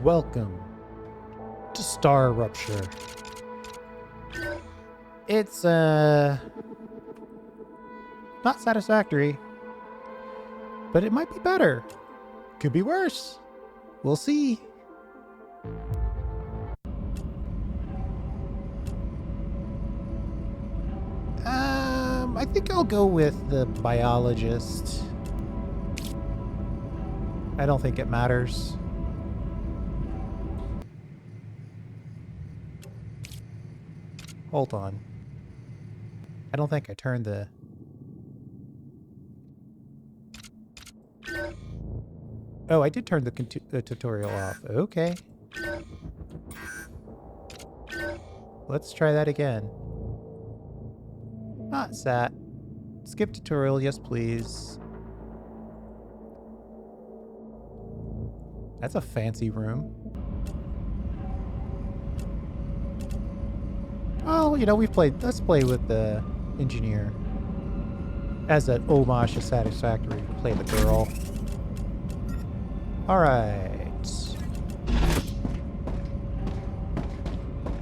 Welcome to Star Rupture. It's, not satisfactory, but it might be better. Could be worse. We'll see. I think I'll go with the biologist. I don't think it matters. Hold on. I don't think I turned the... Oh, I did turn the tutorial off. Okay. Let's try that again. Not sat. Skip tutorial, yes please. That's a fancy room. Oh, you know, let's play with the engineer. As an homage to Satisfactory, play the girl. Alright.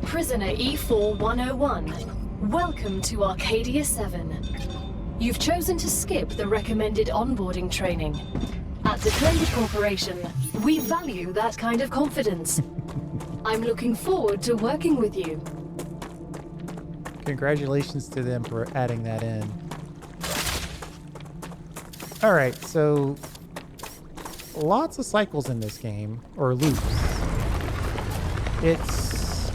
Prisoner E4101, welcome to Arcadia 7. You've chosen to skip the recommended onboarding training. At the Claimed Corporation, we value that kind of confidence. I'm looking forward to working with you. Congratulations to them for adding that in. Alright, so lots of cycles in this game, or loops. It's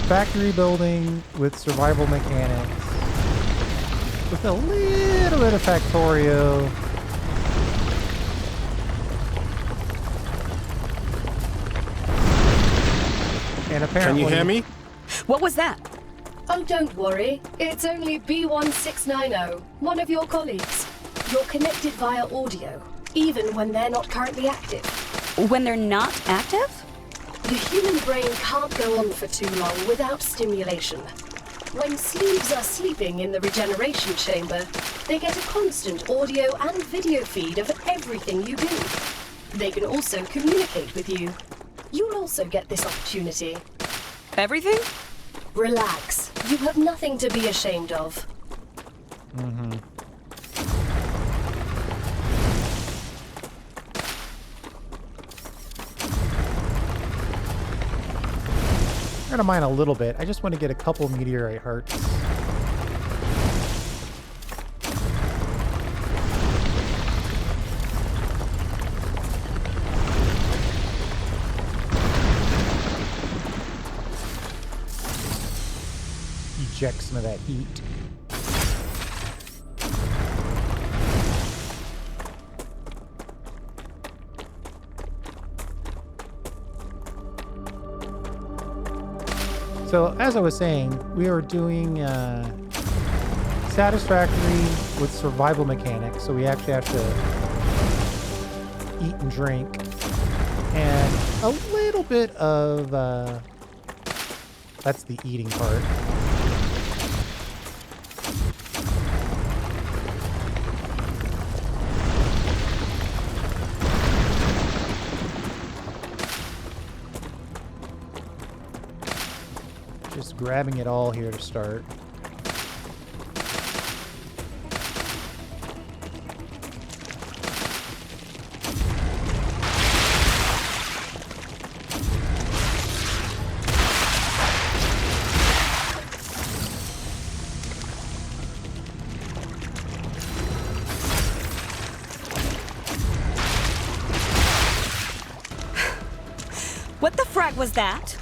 factory building with survival mechanics, with a little bit of Factorio. And apparently... Can you hear me? What was that? Oh, don't worry. It's only B1690, one of your colleagues. You're connected via audio, even when they're not currently active. When they're not active? The human brain can't go on for too long without stimulation. When sleeves are sleeping in the regeneration chamber, they get a constant audio and video feed of everything you do. They can also communicate with you. You'll also get this opportunity. Everything? Relax. You have nothing to be ashamed of. Mm-hmm. I'm gonna mine a little bit. I just want to get a couple meteorite hearts. Eject some of that heat. So, as I was saying, we are doing Satisfactory with survival mechanics, so we actually have to eat and drink. And a little bit of... that's the eating part. Just grabbing it all here to start. What the frag was that?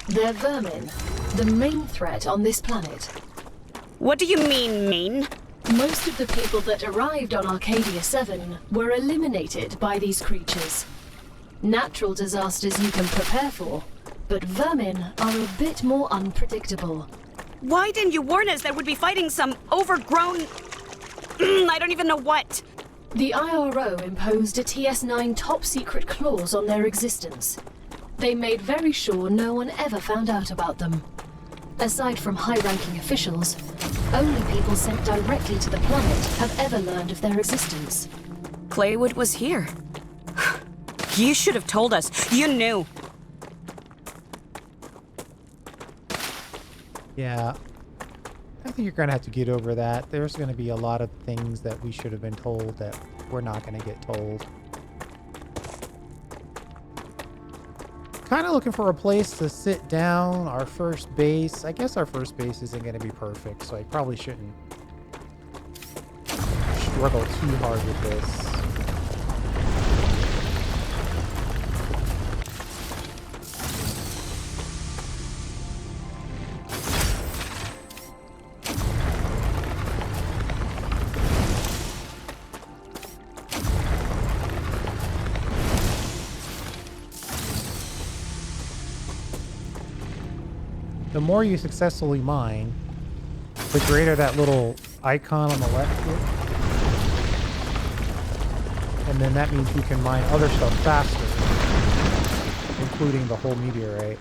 They're vermin, the main threat on this planet. What do you mean, main? Most of the people that arrived on Arcadia 7 were eliminated by these creatures. Natural disasters you can prepare for, but vermin are a bit more unpredictable. Why didn't you warn us that we'd be fighting some overgrown... I don't even know what. The IRO imposed a TS9 top-secret clause on their existence. They made very sure no one ever found out about them. Aside from high-ranking officials, only people sent directly to the planet have ever learned of their existence. Claywood was here. You should have told us. You knew. Yeah. I think you're going to have to get over that. There's going to be a lot of things that we should have been told that we're not going to get told. Kind of looking for a place to sit down. Our first base. I guess our first base isn't going to be perfect, so I probably shouldn't struggle too hard with this. The more you successfully mine, the greater that little icon on the left is. And then that means you can mine other stuff faster, including the whole meteorite.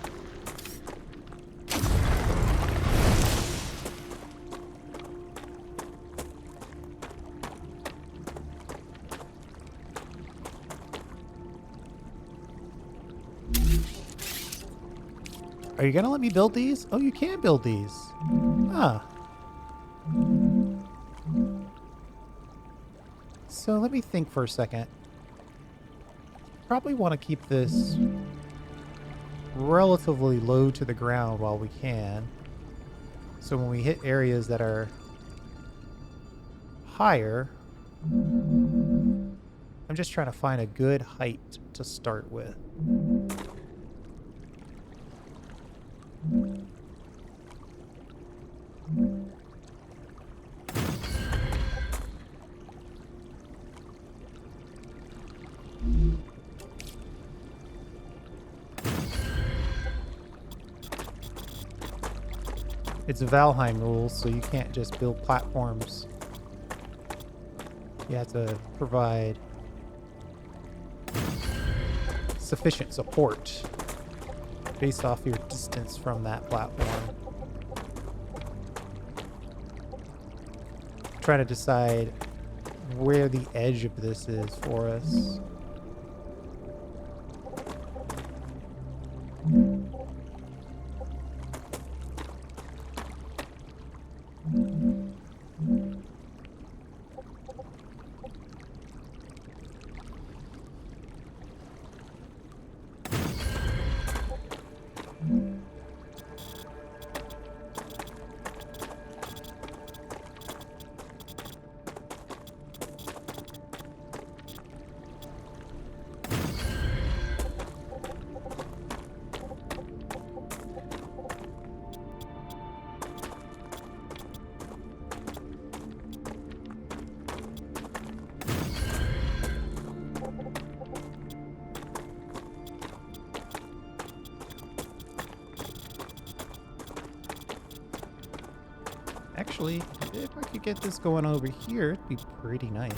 Are you gonna let me build these? Oh, you can build these. Ah. So let me think for a second. Probably want to keep this relatively low to the ground while we can. So when we hit areas that are higher, I'm just trying to find a good height to start with. It's Valheim rules, so you can't just build platforms. You have to provide sufficient support based off your distance from that platform. Trying to decide where the edge of this is for us. Actually, if I could get this going over here, it'd be pretty nice.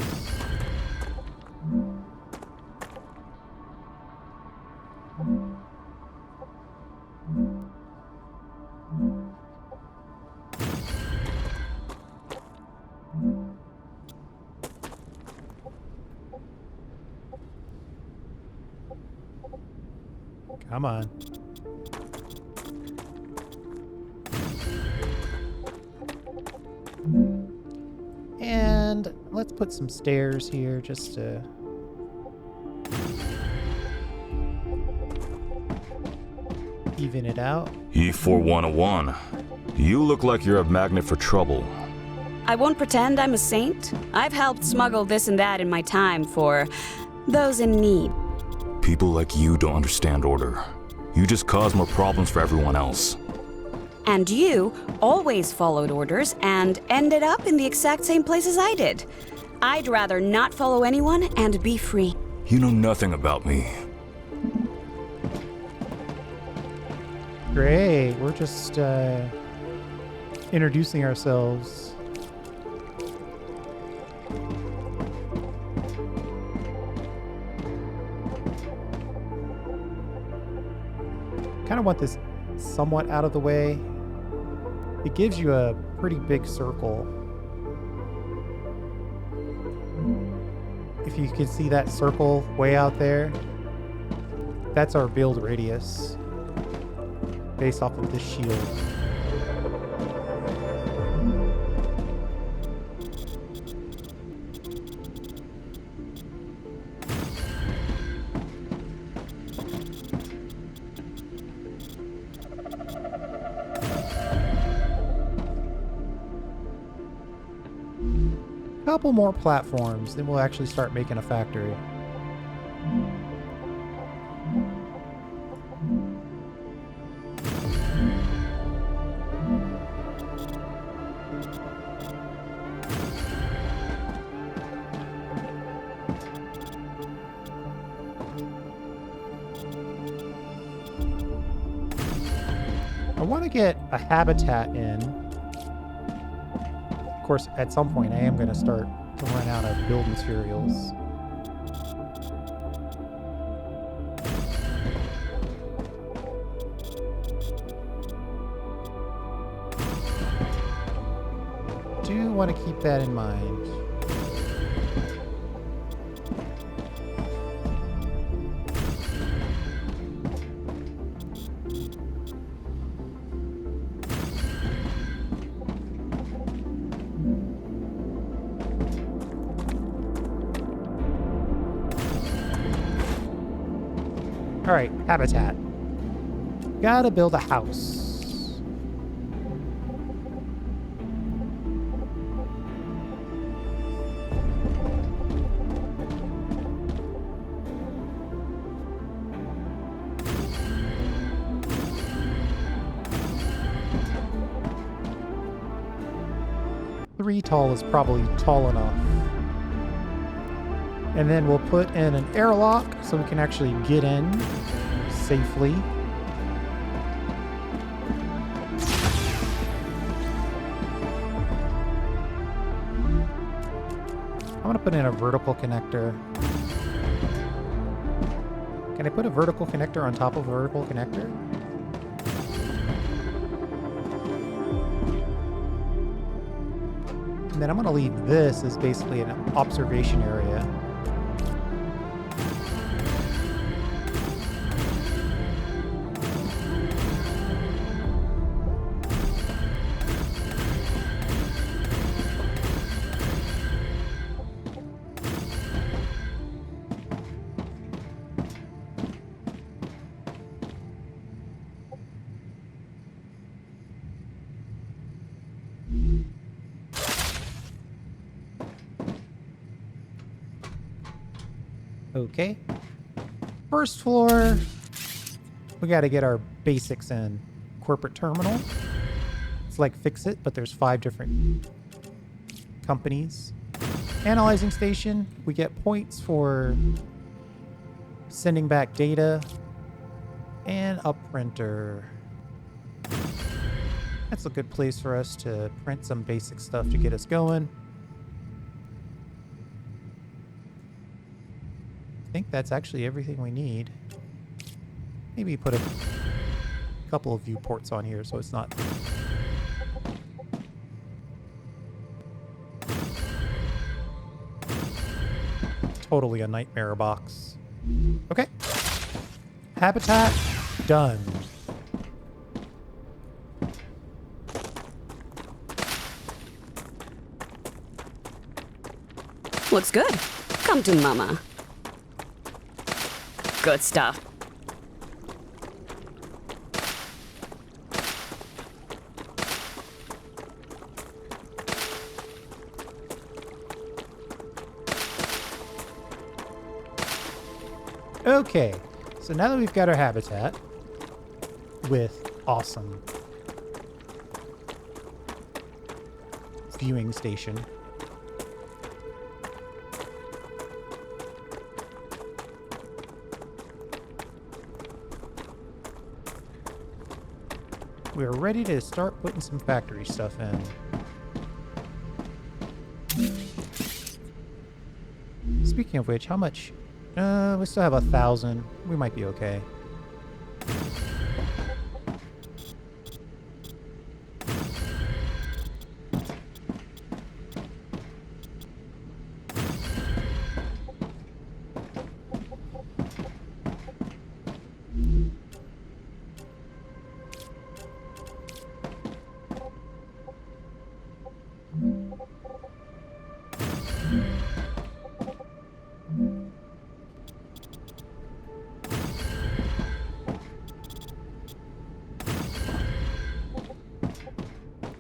Come on. And let's put some stairs here just to... even it out. E4101. You look like you're a magnet for trouble. I won't pretend I'm a saint. I've helped smuggle this and that in my time for those in need. People like you don't understand order. You just cause more problems for everyone else. And you always followed orders and ended up in the exact same place as I did. I'd rather not follow anyone and be free. You know nothing about me. Great, we're just introducing ourselves. Kind of want this somewhat out of the way. It gives you a pretty big circle. If you can see that circle way out there, that's our build radius based off of this shield. couple more platforms, then we'll actually start making a factory. I want to get a habitat in. Of course, at some point I am going to start to run out of build materials. Do want to keep that in mind. All right, habitat. Gotta build a house. Three tall is probably tall enough. And then we'll put in an airlock so we can actually get in safely. I'm going to put in a vertical connector. Can I put a vertical connector on top of a vertical connector? And then I'm going to leave this as basically an observation area. Okay. First floor, we got to get our basics in. Corporate terminal. It's like Fix It, but there's 5 different companies. Analyzing station, we get points for sending back data. And a printer. That's a good place for us to print some basic stuff to get us going. I think that's actually everything we need. Maybe put a couple of viewports on here so it's not totally a nightmare box. Okay. Habitat done. Looks good. Come to mama. Good stuff. Okay, so now that we've got our habitat with awesome viewing station, we're ready to start putting some factory stuff in. Speaking of which, how much? We still have 1,000. We might be okay.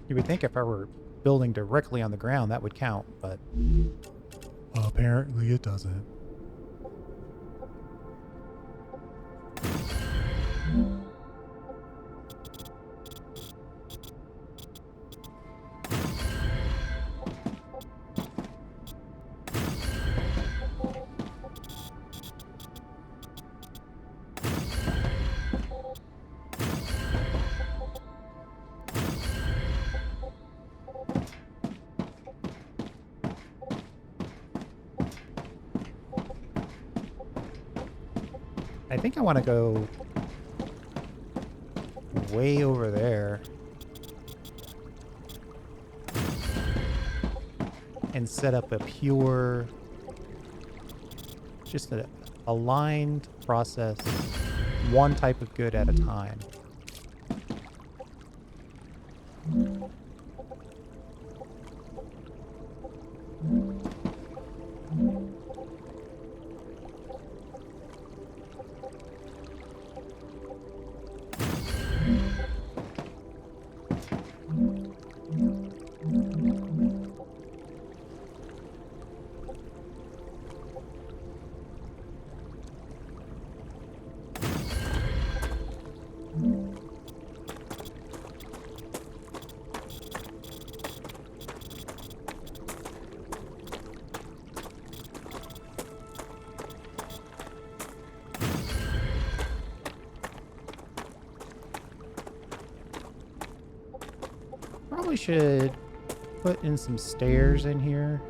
You would think if I were building directly on the ground, that would count, but apparently it doesn't. I think I want to go way over there and set up a pure, just a aligned process, one type of good at a time. Probably should put in some stairs in here.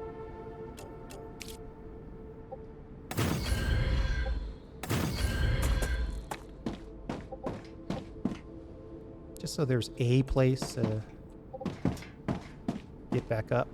Just so there's a place to get back up.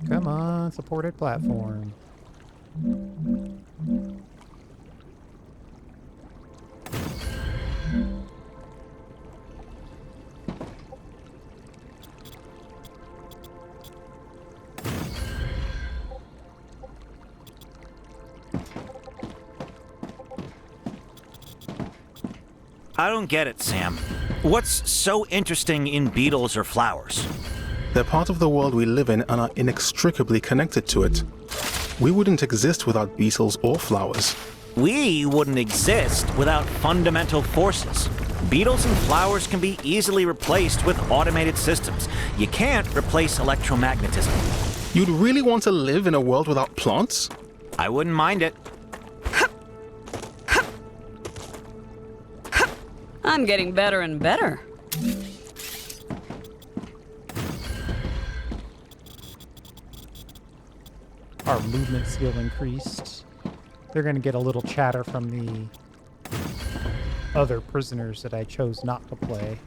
Come on, supported platform. I don't get it, Sam. What's so interesting in beetles or flowers? They're part of the world we live in and are inextricably connected to it. We wouldn't exist without beetles or flowers. We wouldn't exist without fundamental forces. Beetles and flowers can be easily replaced with automated systems. You can't replace electromagnetism. You'd really want to live in a world without plants? I wouldn't mind it. I'm getting better and better. Our movement skill increased. They're going to get a little chatter from the other prisoners that I chose not to play.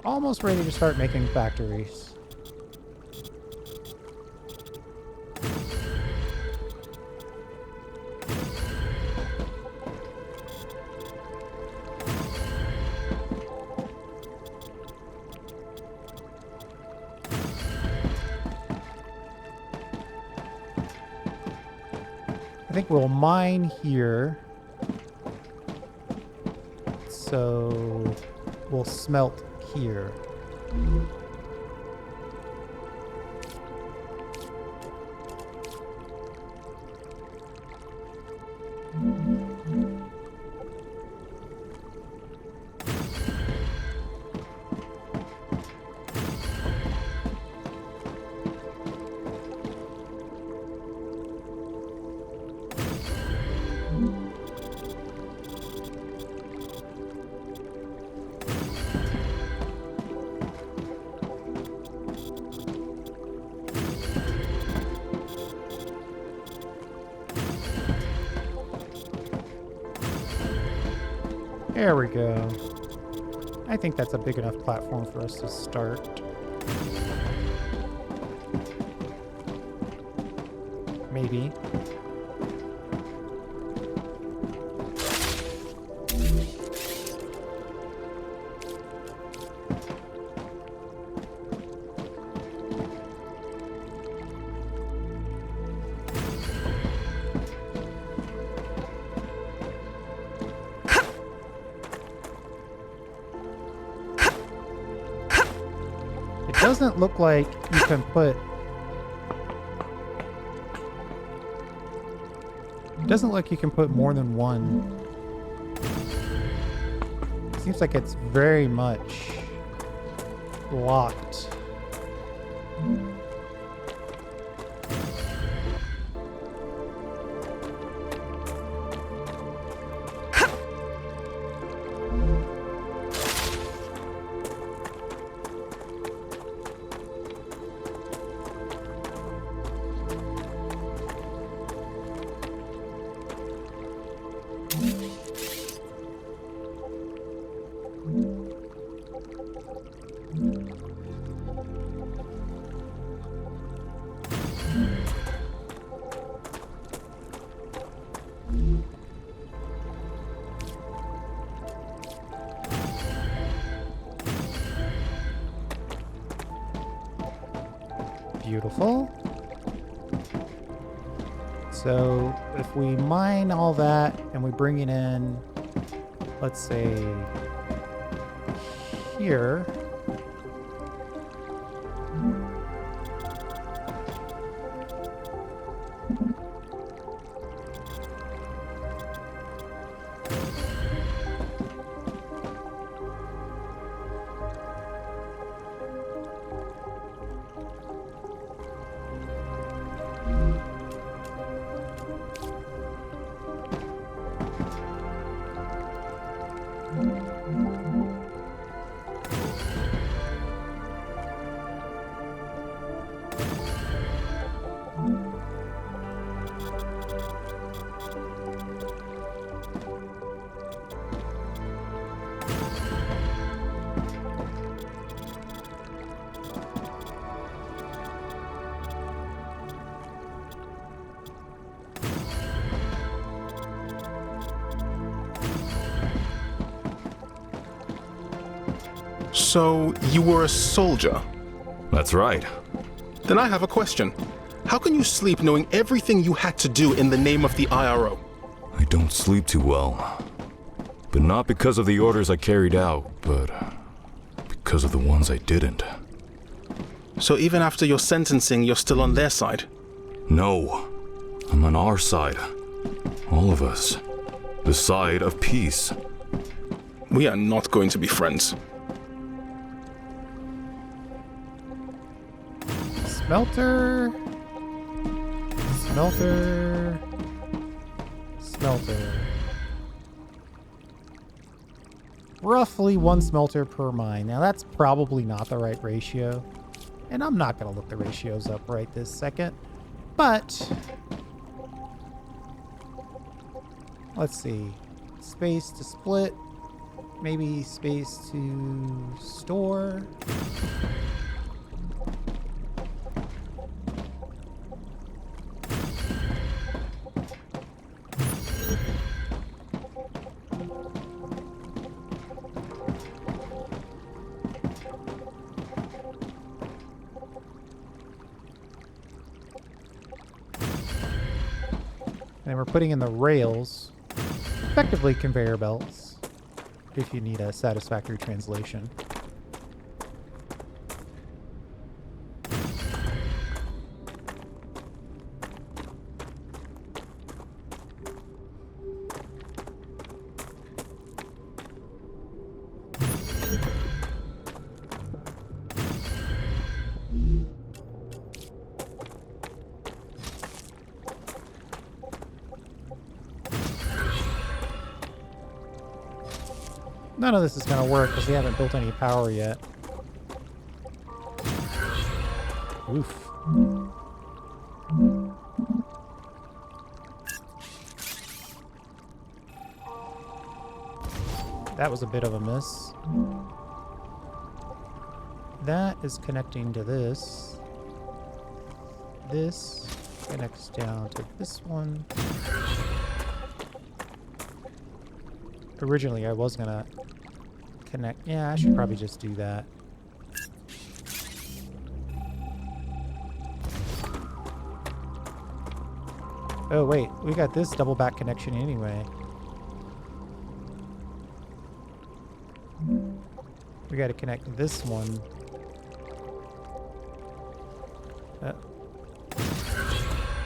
Almost ready to start making factories. I think we'll mine here. So we'll smelt here. There we go. I think that's a big enough platform for us to start. Maybe. It doesn't look like you can put... It doesn't look like you can put more than one. Seems like it's very much locked. Beautiful. So if we mine all that and we bring it in, let's say here. So, you were a soldier? That's right. Then I have a question. How can you sleep knowing everything you had to do in the name of the IRO? I don't sleep too well. But not because of the orders I carried out, but because of the ones I didn't. So even after your sentencing, you're still on their side? No. I'm on our side. All of us. The side of peace. We are not going to be friends. Smelter. Smelter. Smelter. Roughly one smelter per mine. Now that's probably not the right ratio. And I'm not going to look the ratios up right this second. But let's see. Space to split. Maybe space to store. And we're putting in the rails, effectively conveyor belts, if you need a satisfactory translation. None of this is going to work because we haven't built any power yet. Oof. That was a bit of a miss. that is connecting to this. This connects down to this one. Originally, I was gonna connect. Yeah, I should probably just do that. Oh, wait. We got this double back connection anyway. We got to connect this one.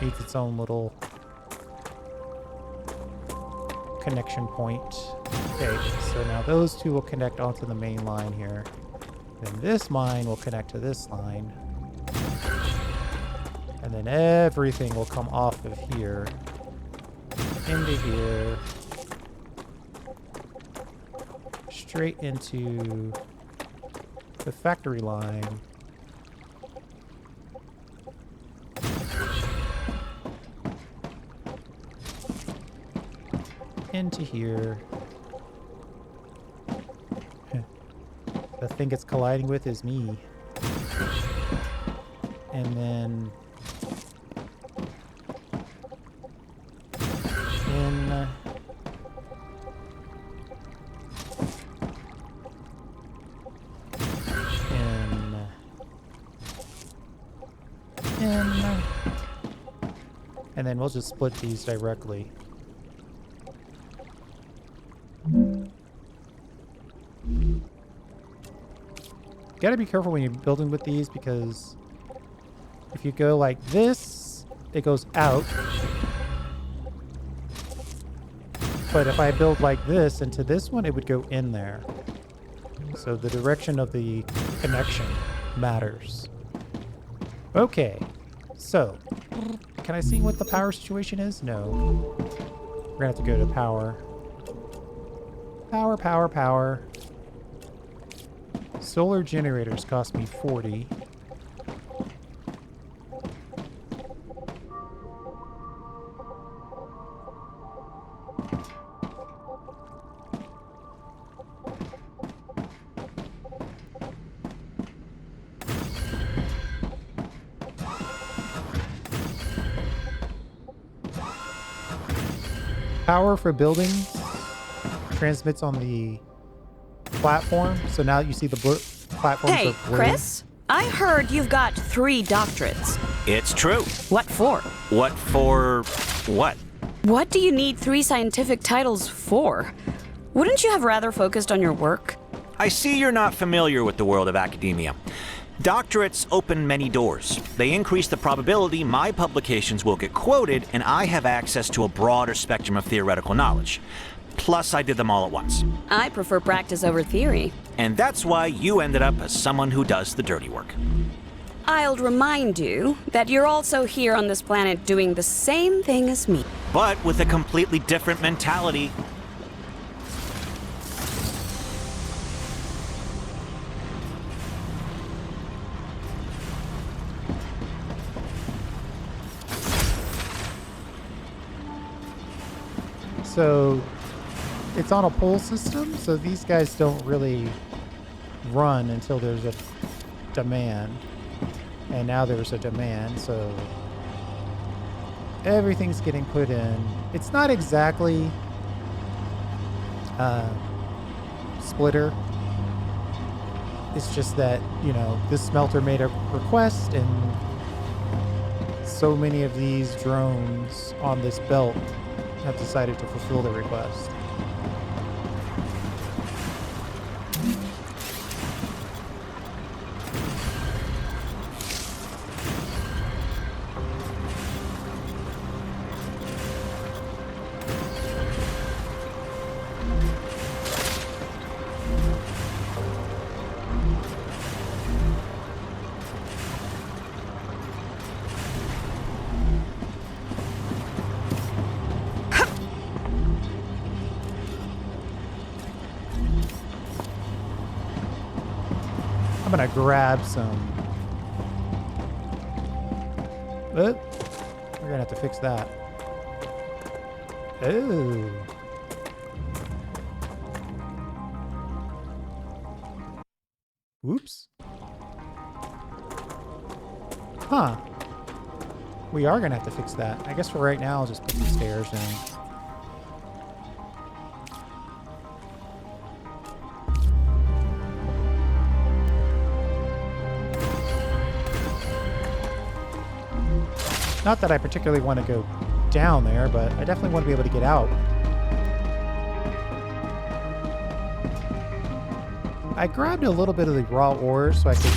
Needs its own little connection point. Okay, so now those two will connect onto the main line here. Then this line will connect to this line. And then everything will come off of here into here. Straight into the factory line. Into here. The thing it's colliding with is me. And then in and then we'll just split these directly. Gotta be careful when you're building with these, because if you go like this, it goes out. But if I build like this into this one, it would go in there. So the direction of the connection matters. Okay, so can I see what the power situation is? No. We're gonna have to go to power. Power. Solar generators cost me 40. Power for buildings transmits on the platform, so now you see the platforms Hey, are blue. Chris? I heard you've got 3 doctorates. It's true. What for? What for what? What do you need 3 scientific titles for? Wouldn't you have rather focused on your work? I see you're not familiar with the world of academia. Doctorates open many doors. They increase the probability my publications will get quoted, and I have access to a broader spectrum of theoretical knowledge. Plus, I did them all at once. I prefer practice over theory. And that's why you ended up as someone who does the dirty work. I'll remind you that you're also here on this planet doing the same thing as me. But with a completely different mentality. So it's on a pull system, so these guys don't really run until there's a demand. And now there's a demand, so everything's getting put in. It's not exactly splitter. It's just that, you know, this smelter made a request, and so many of these drones on this belt have decided to fulfill the request. I'm gonna grab some. We're gonna have to fix that. Oh. Whoops. Huh. We are gonna have to fix that. I guess for right now, I'll just put some stairs in. Not that I particularly want to go down there, but I definitely want to be able to get out. I grabbed a little bit of the raw ore so I could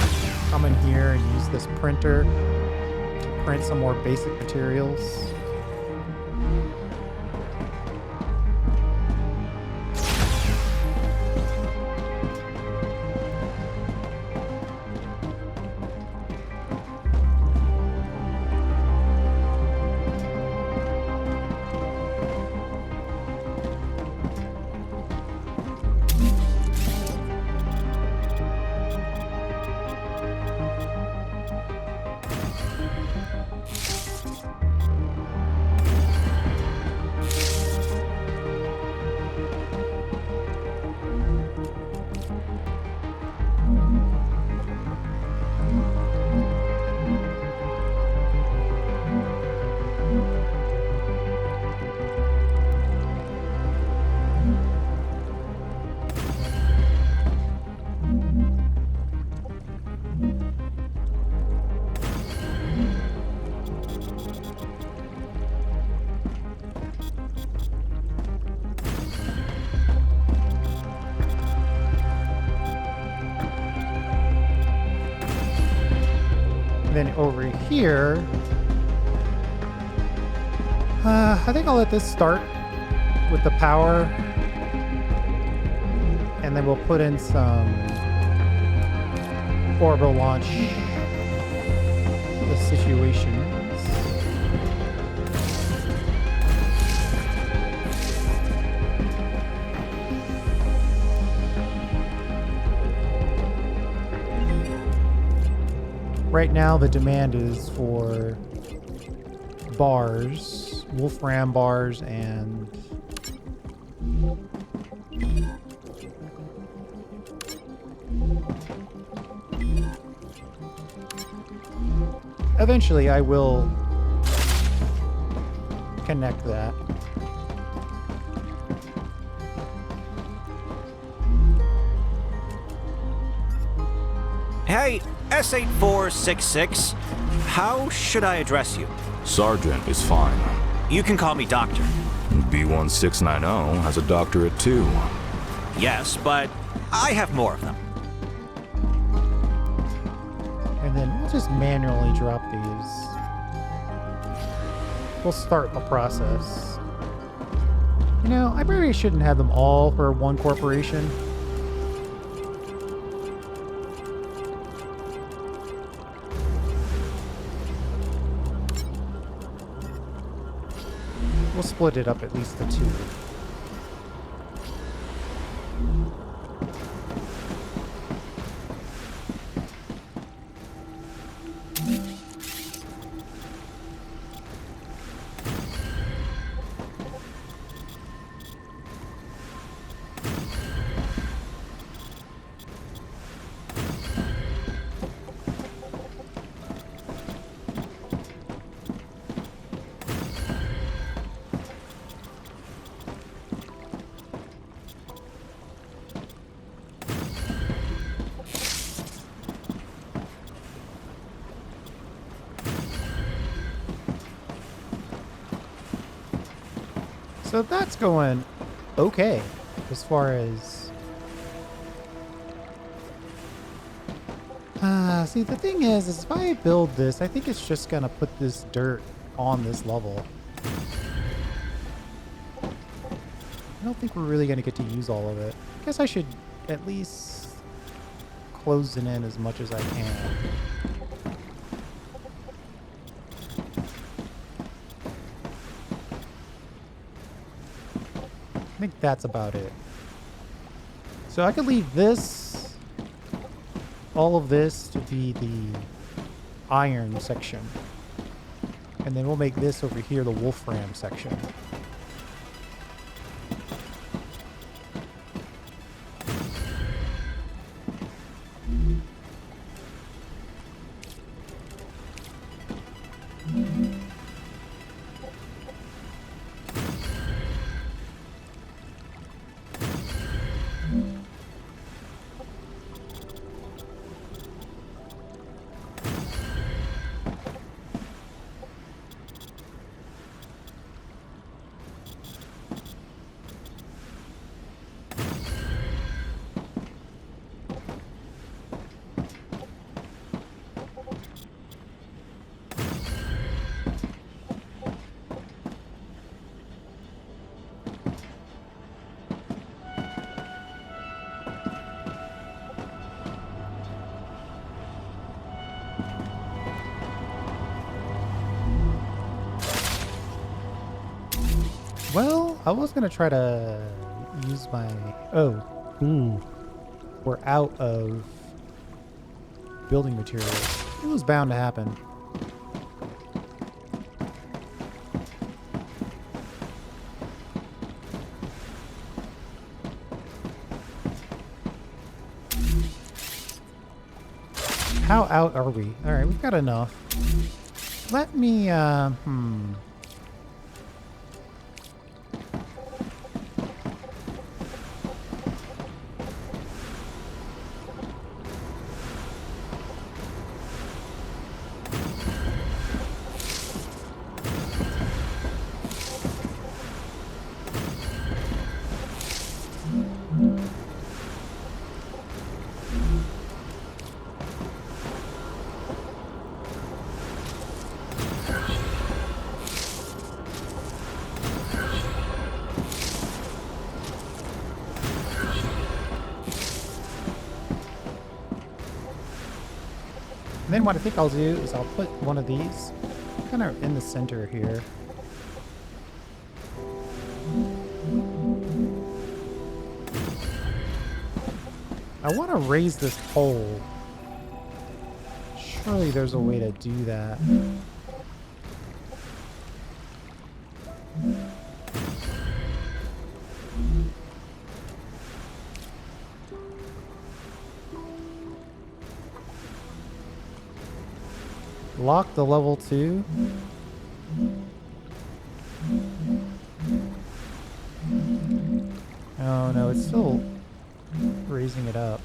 come in here and use this printer to print some more basic materials. Then over here, I think I'll let this start with the power, and then we'll put in some orbital launch situations. Right now, the demand is for bars, wolfram bars, and eventually I will connect that. Hey, S8466, how should I address you? Sergeant is fine. You can call me Doctor. B1690 has a doctorate too. Yes, but I have more of them. And then we'll just manually drop these. We'll start the process. You know, I probably shouldn't have them all for one corporation. We'll split it up at least to 2. So that's going okay as far as... see, the thing is if I build this, I think it's just going to put this dirt on this level. I don't think we're really going to get to use all of it. I guess I should at least close it in as much as I can. I think that's about it. So I could leave this, all of this to be the iron section. And then we'll make this over here the wolfram section. Well, I was gonna try to use my... Oh, ooh. We're out of building materials. It was bound to happen. How out are we? Alright, we've got enough. Let me, then what I think I'll do is I'll put one of these kind of in the center here. I want to raise this pole. Surely there's a way to do that. Lock the level 2. Oh no, it's still raising it up.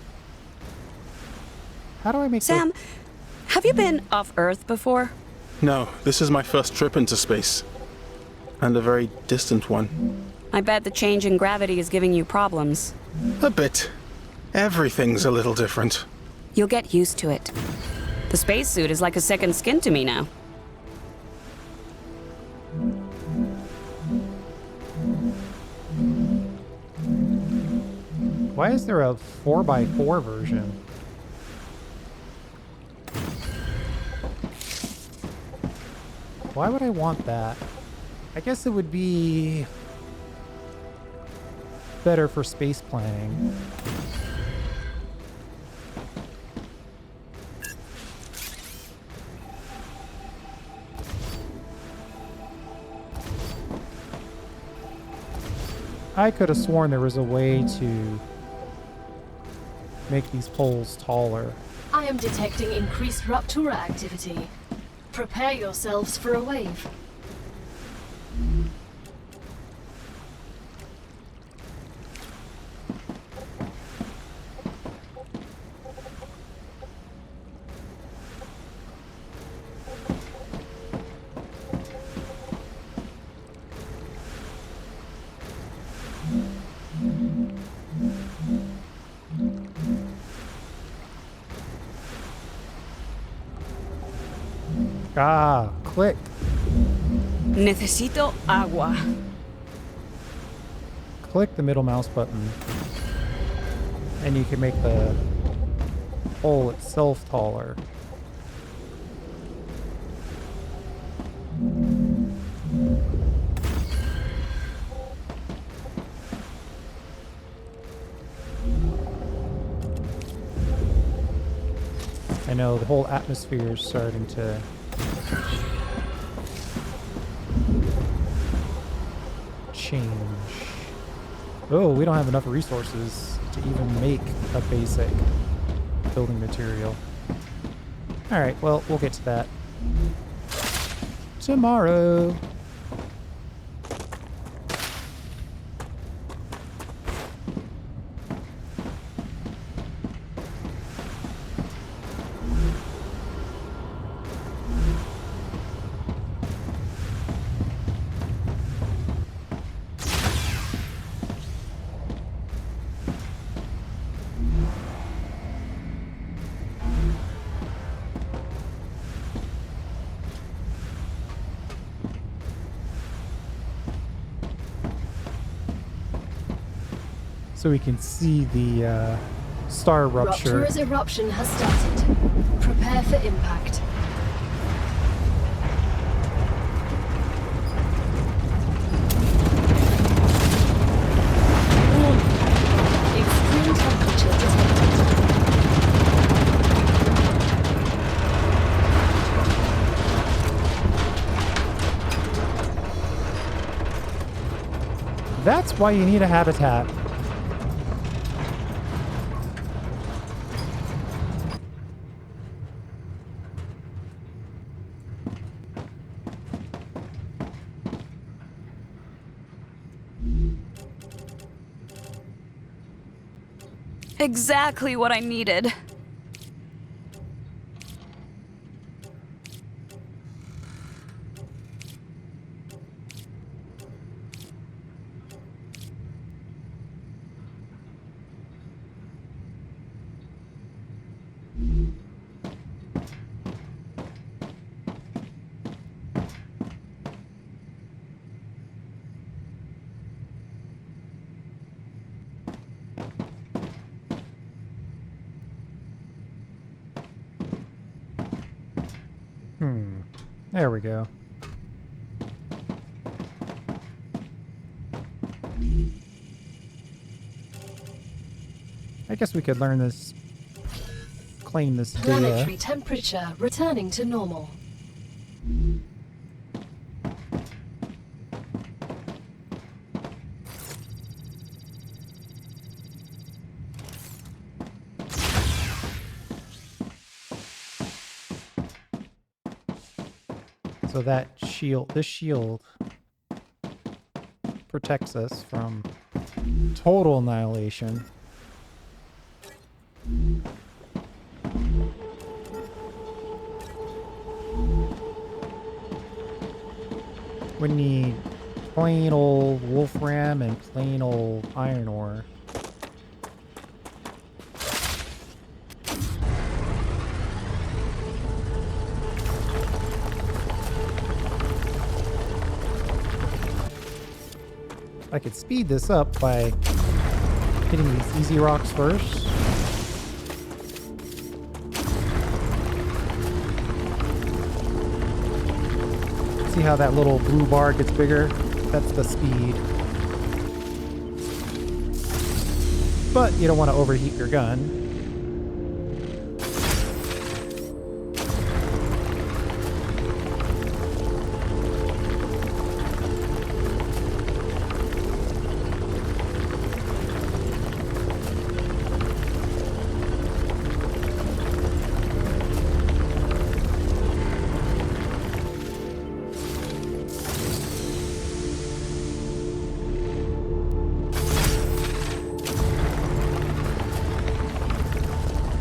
How do I make Sam, have you been off Earth before? No, this is my first trip into space. And a very distant one. I bet the change in gravity is giving you problems. A bit. Everything's a little different. You'll get used to it. The spacesuit is like a second skin to me now. Why is there a 4x4 version? Why would I want that? I guess it would be better for space planning. I could have sworn there was a way to make these poles taller. I am detecting increased Rupture activity. Prepare yourselves for a wave. Ah, click. Necesito agua. Click the middle mouse button. And you can make the pole itself taller. I know the whole atmosphere is starting to change. Oh, we don't have enough resources to even make a basic building material. Alright, well, we'll get to that tomorrow. So we can see the star rupture. Rupture's eruption has started. Prepare for impact. why you need a habitat. Exactly what I needed. There we go. I guess we could learn this, claim this data. Planetary temperature returning to normal. So that shield, this shield protects us from total annihilation. We need plain old wolfram and plain old iron ore. I could speed this up by hitting these easy rocks first. See how that little blue bar gets bigger? That's the speed. But you don't want to overheat your gun.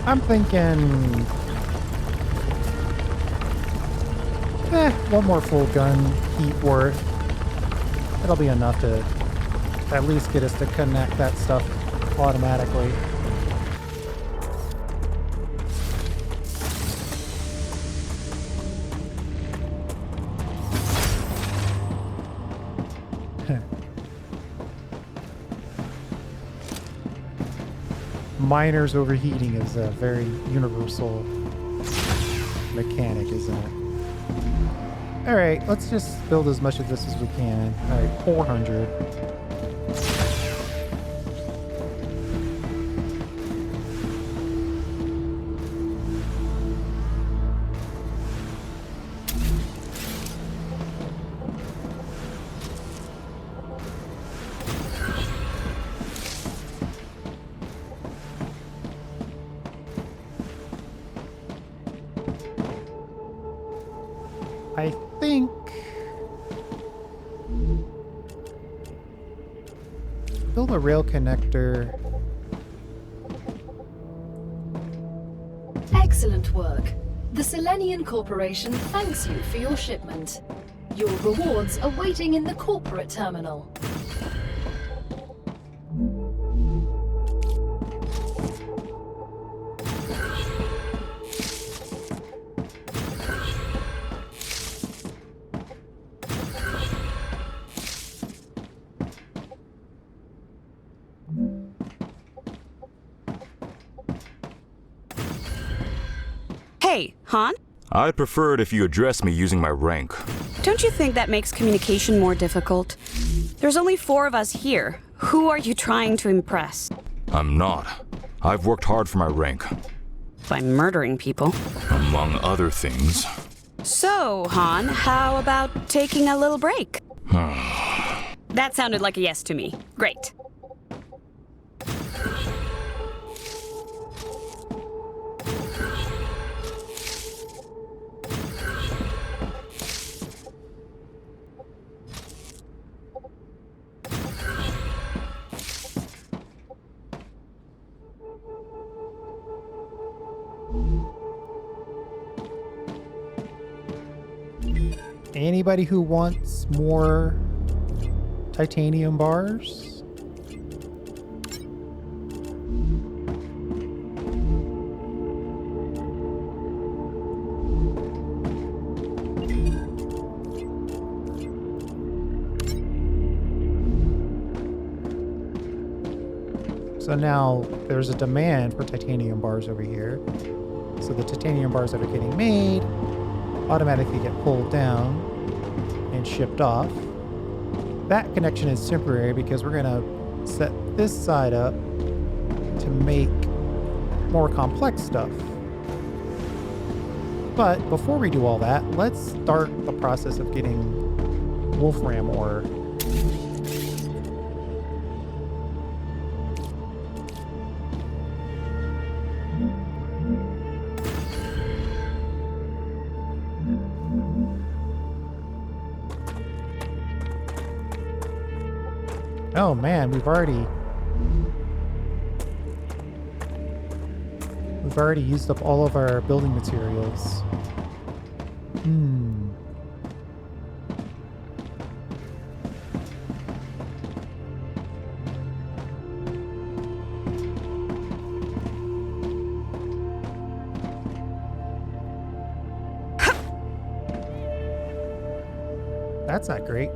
I'm thinking, one more full gun heat worth. It'll be enough to at least get us to connect that stuff automatically. Miners overheating is a very universal mechanic, isn't it? Alright, let's just build as much of this as we can. Alright, 400. I think build a rail connector. Excellent work. The Selenian Corporation thanks you for your shipment. Your rewards are waiting in the corporate terminal. Hey, Han? I'd prefer it if you address me using my rank. Don't you think that makes communication more difficult? There's only 4 of us here. Who are you trying to impress? I'm not. I've worked hard for my rank, By murdering people. among other things. So, Han, how about taking a little break? That sounded like a yes to me. Great. Anybody who wants more titanium bars? So now there's a demand for titanium bars over here. So the titanium bars that are getting made automatically get pulled down and shipped off. That connection is temporary because we're gonna set this side up to make more complex stuff. But before we do all that, let's start the process of getting wolfram ore. Oh man, we've already used up all of our building materials. That's not great.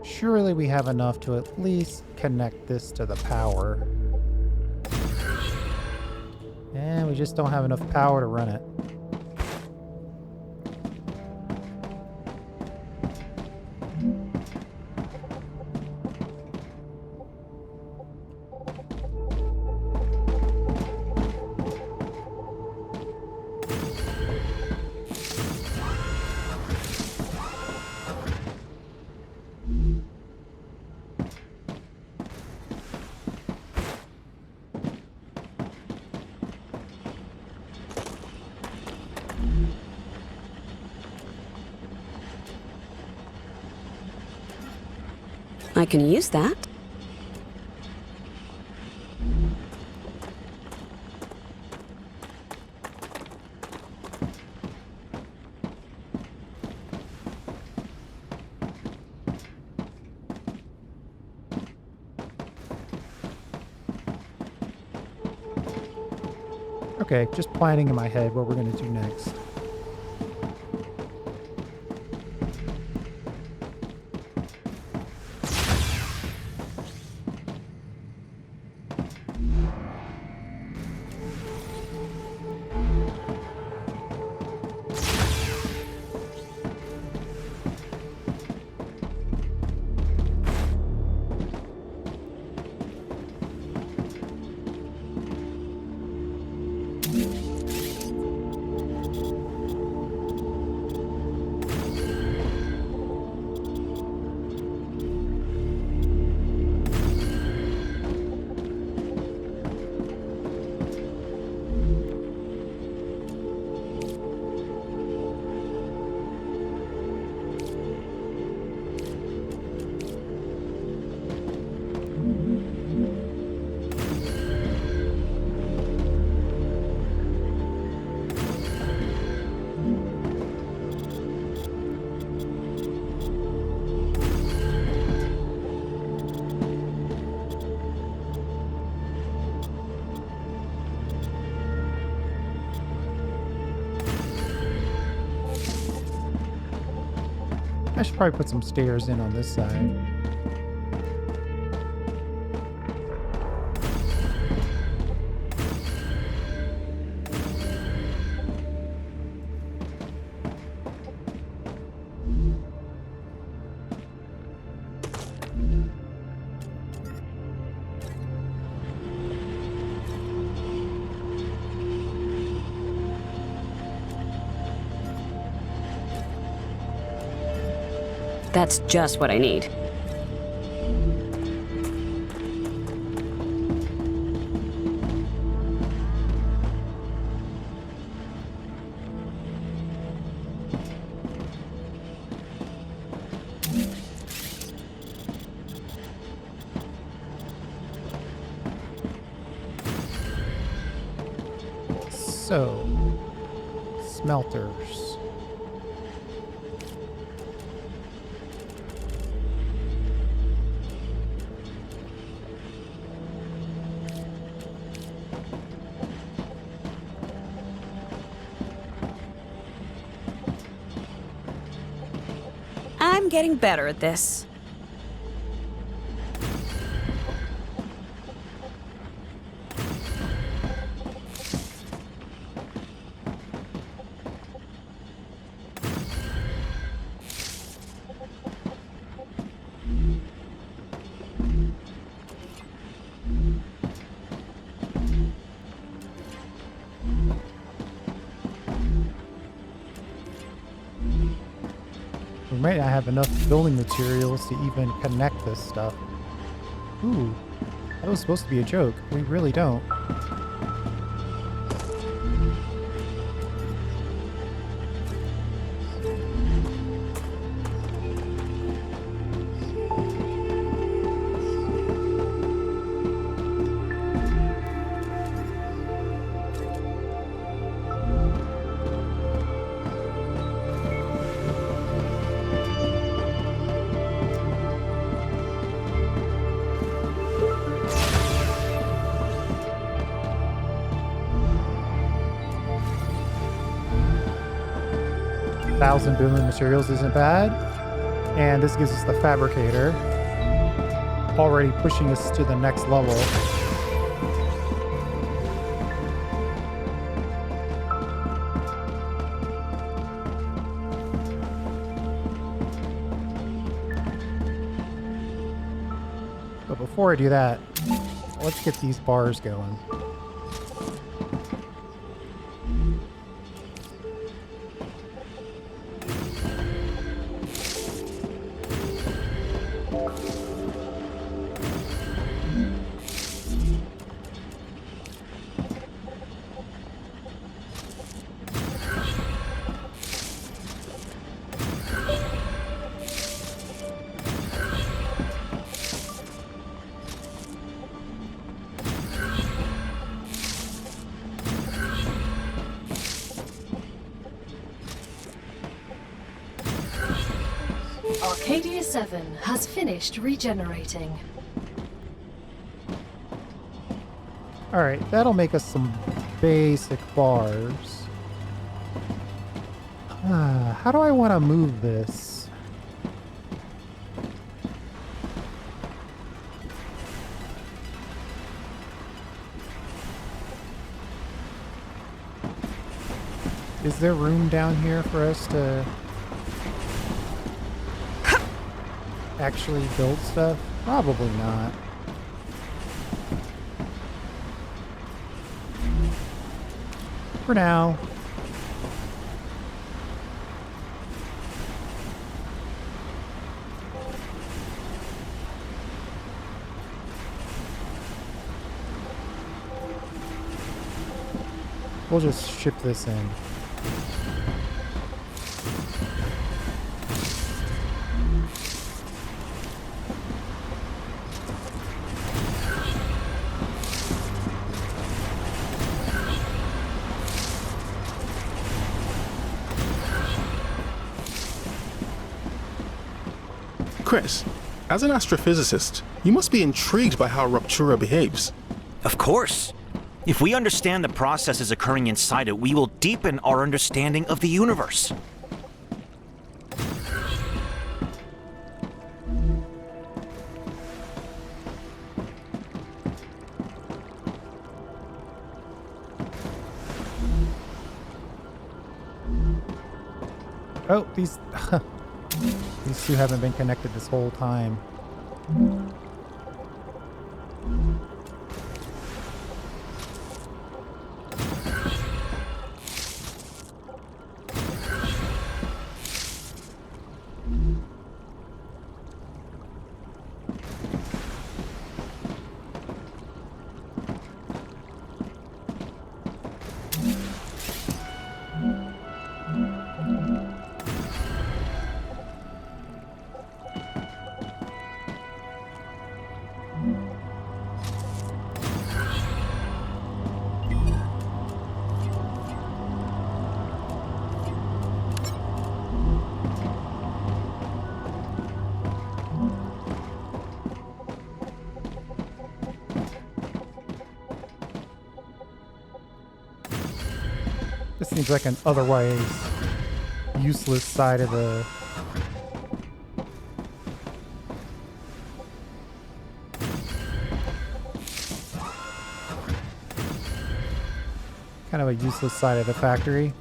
Surely we have enough to at least connect this to the power. And we just don't have enough power to run it. I can use that. Okay, just planning in my head what we're going to do next. I should probably put some stairs in on this side. That's just what I need. So, smelters. I'm getting better at this. We might not have enough building materials to even connect this stuff. Ooh, that was supposed to be a joke. We really don't. Thousand building materials isn't bad. And this gives us the fabricator, already pushing us to the next level. But before I do that, let's get these bars going. Arcadia 7 has finished regenerating. Alright, that'll make us some basic bars. How do I want to move this? Is there room down here for us to actually build stuff? Probably not. For now. We'll just ship this in. Chris, as an astrophysicist, you must be intrigued by how Rupture behaves. Of course. If we understand the processes occurring inside it, we will deepen our understanding of the universe. Oh, these these two haven't been connected this whole time. Seems like an otherwise useless side of the... kind of a useless side of the factory.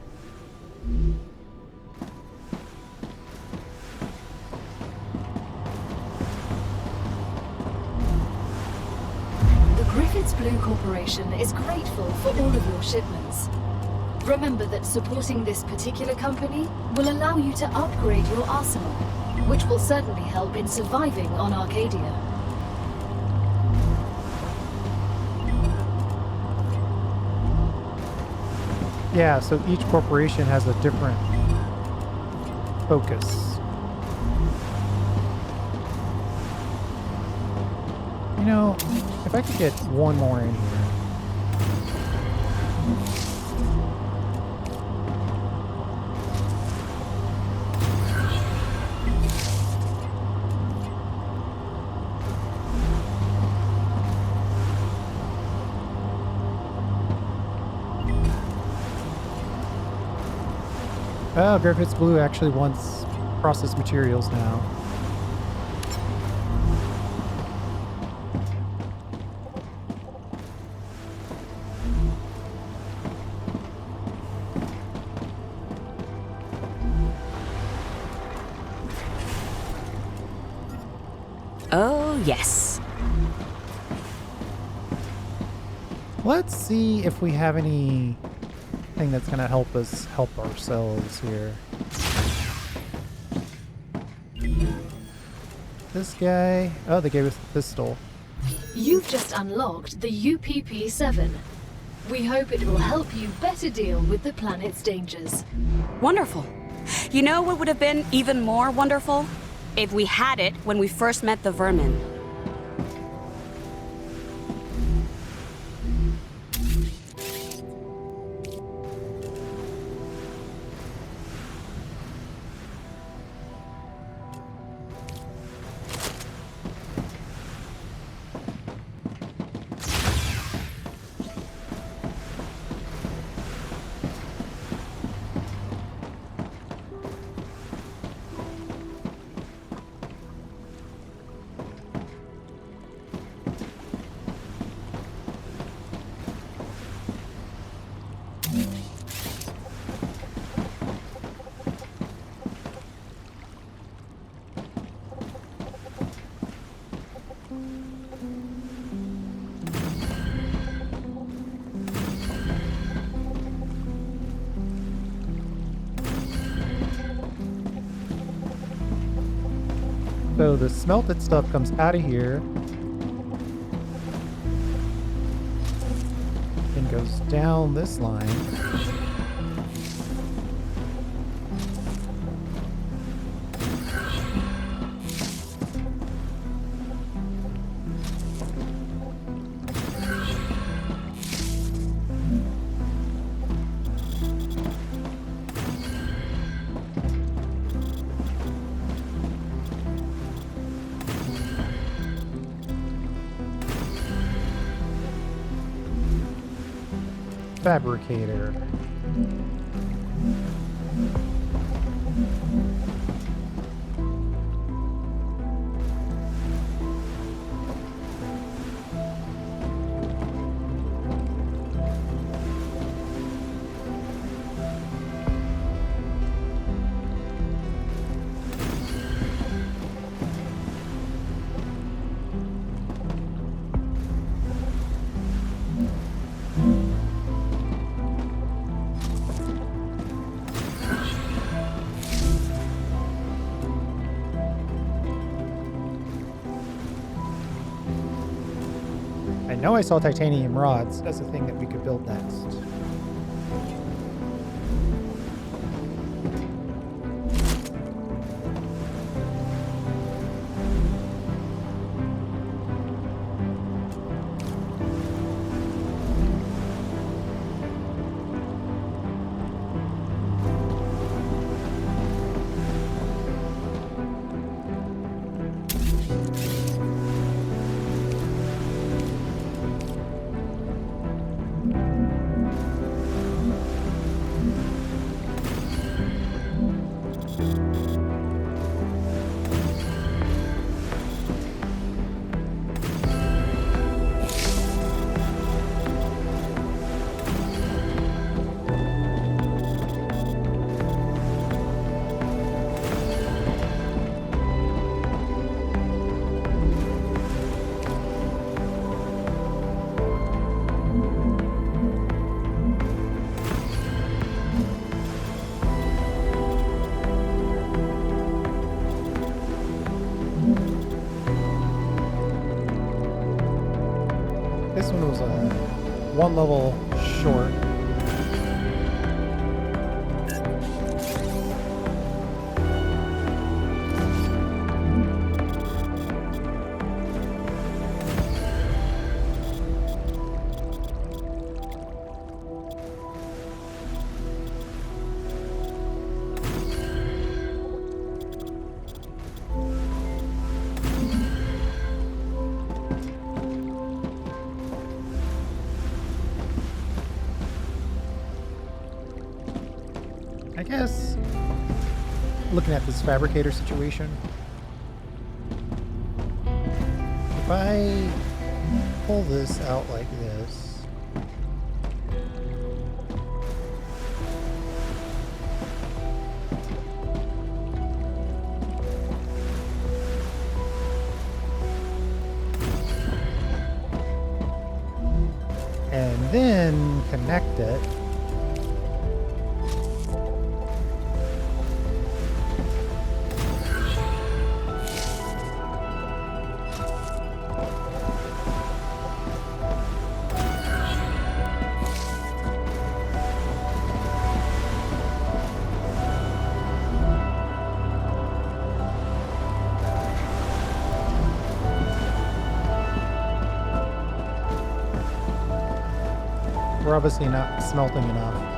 The Griffiths Blue Corporation is grateful for all of your shipments. Remember that supporting this particular company will allow you to upgrade your arsenal, which will certainly help in surviving on Arcadia. Yeah, so each corporation has a different focus. You know, if I could get one more in here. Oh, Griffiths Blue actually wants processed materials now. Oh, yes. Let's see if we have anything that's going to help us help ourselves here. This guy... Oh, they gave us a pistol. You've just unlocked the UPP-7. We hope it will help you better deal with the planet's dangers. Wonderful. You know what would have been even more wonderful? If we had it when we first met the vermin. So the smelted stuff comes out of here and goes down this line. Fabricator. I know I saw titanium rods as a thing that we could build next. one level short. I guess, looking at this fabricator situation, if I pull this out like this, and then connect it, we're obviously not smelting enough.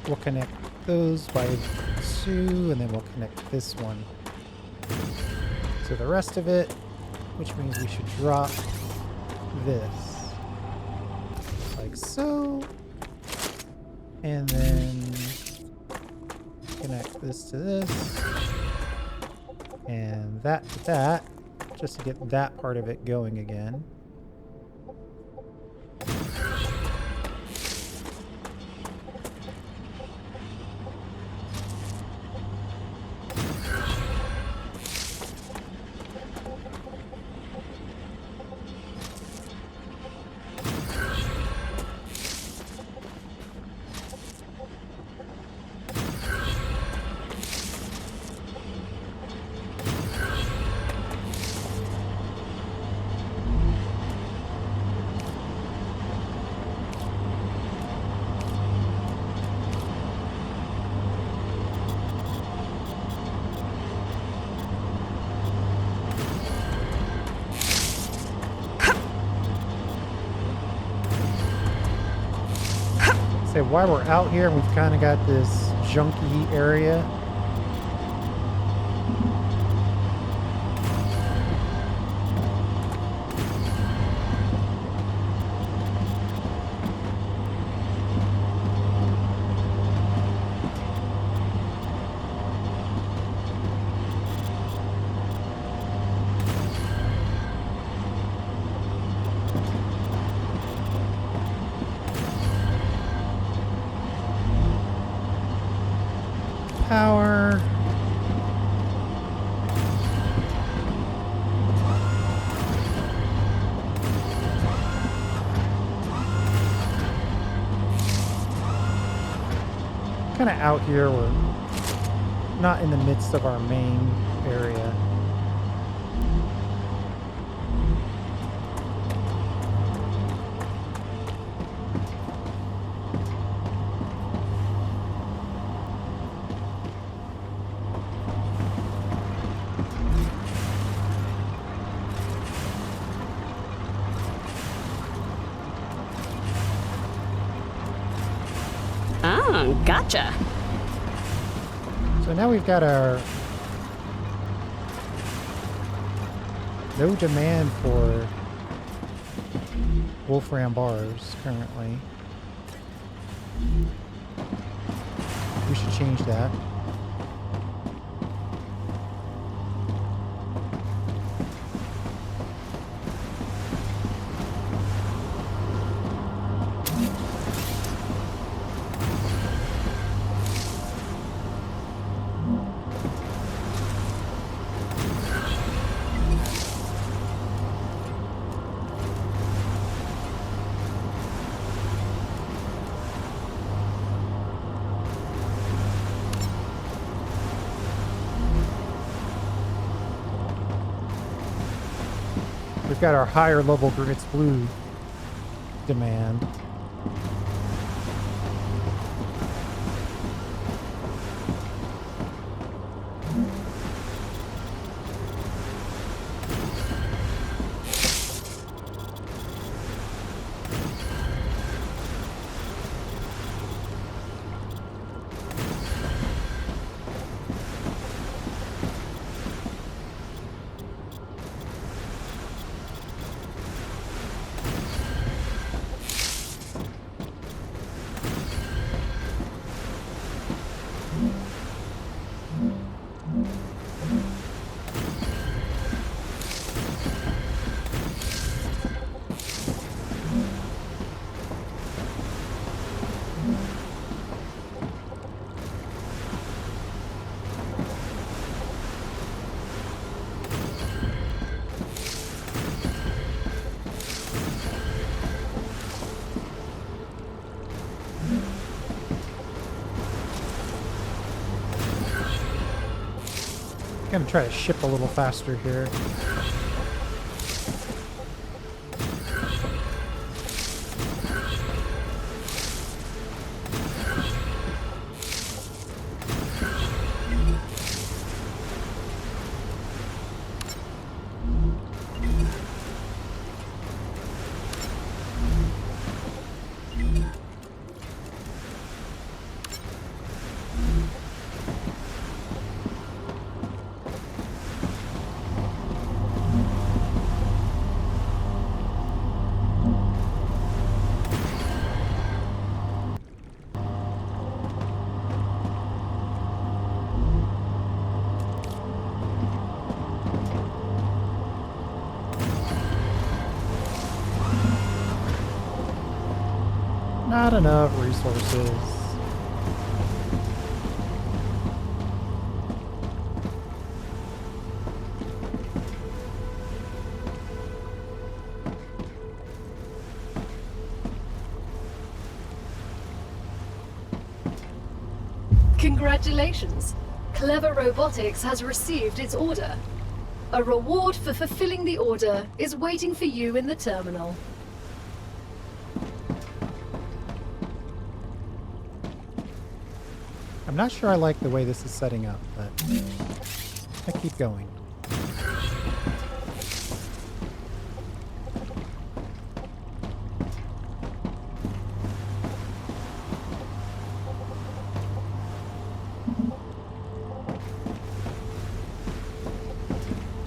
We'll connect those by 2, and then we'll connect this one to the rest of it, which means we should drop this like so, and then connect this to this, and that to that, just to get that part of it going again. While we're out here, we've kind of got this junky area. Power. Kind of out here, we're not in the midst of our main area. Oh, gotcha. So now we've got our no demand for Wolfram bars currently. We should change that. We've got our higher level Grits Blue demand. I'm gonna try to ship a little faster here. Not enough resources. Congratulations! Clever Robotics has received its order. A reward for fulfilling the order is waiting for you in the terminal. I'm not sure I like the way this is setting up, but I keep going.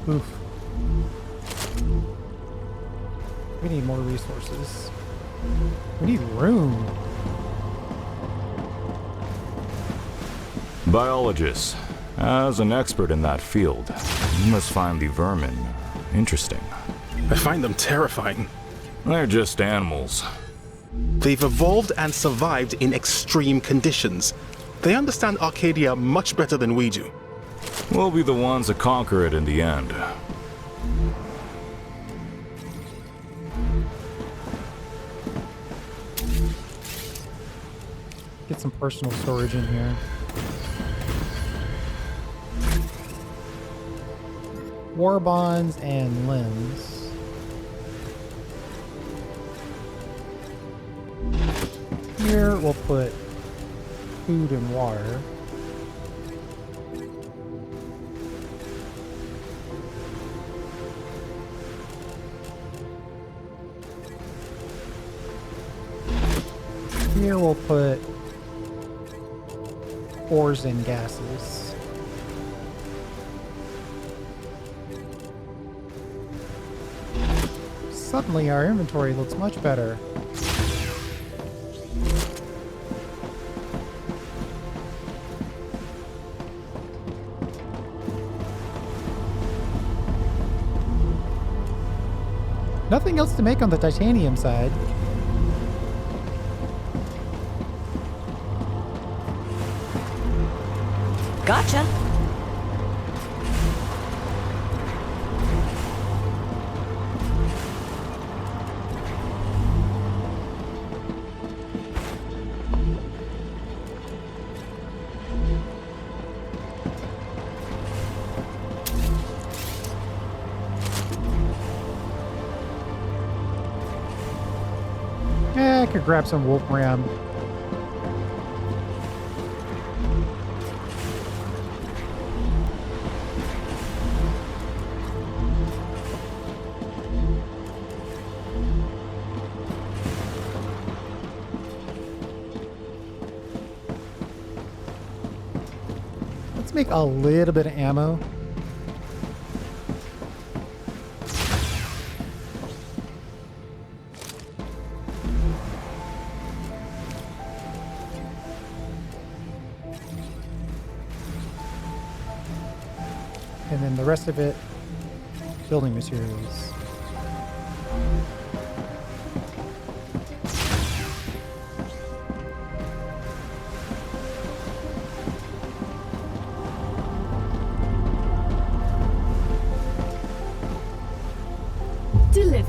Oof. We need more resources. We need room. Biologist, as an expert in that field, you must find the vermin interesting. I find them terrifying. They're just animals. They've evolved and survived in extreme conditions. They understand Arcadia much better than we do. We'll be the ones to conquer it in the end. Get some personal storage in here. War bonds and limbs. Here we'll put food and water. Here we'll put ores and gases. Suddenly our inventory looks much better. Nothing else to make on the titanium side. Gotcha. I could grab some wolf ram. Let's make a little bit of ammo. And then the rest of it, building materials. Delivered.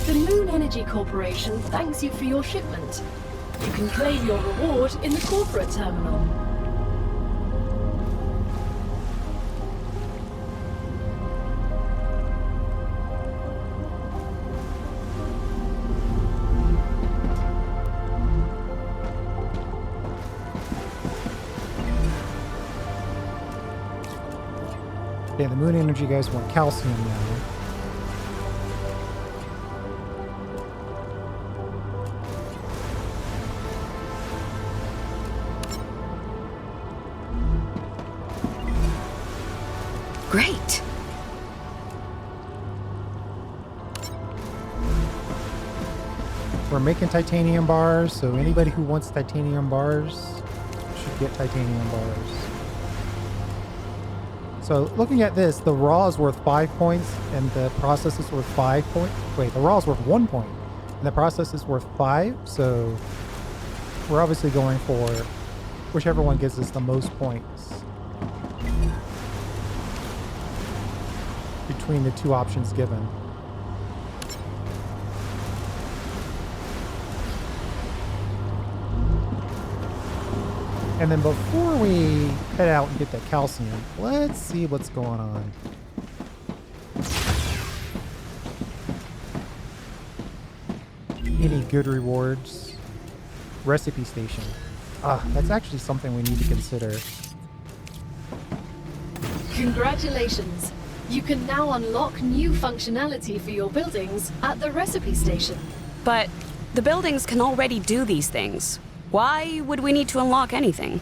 The Moon Energy Corporation thanks you for your shipment. You can claim your reward in the corporate terminal. Okay, the Moon Energy guys want calcium now. Great. We're making titanium bars, so anybody who wants titanium bars should get titanium bars. So looking at this, the raw is worth 5 points and the process is worth 5 points. Wait, the raw is worth 1 point and the process is worth 5. So we're obviously going for whichever one gives us the most points between the two options given. And then before we head out and get that calcium, let's see what's going on. Any good rewards? Recipe station. That's actually something we need to consider. Congratulations! You can now unlock new functionality for your buildings at the recipe station. But the buildings can already do these things. Why would we need to unlock anything?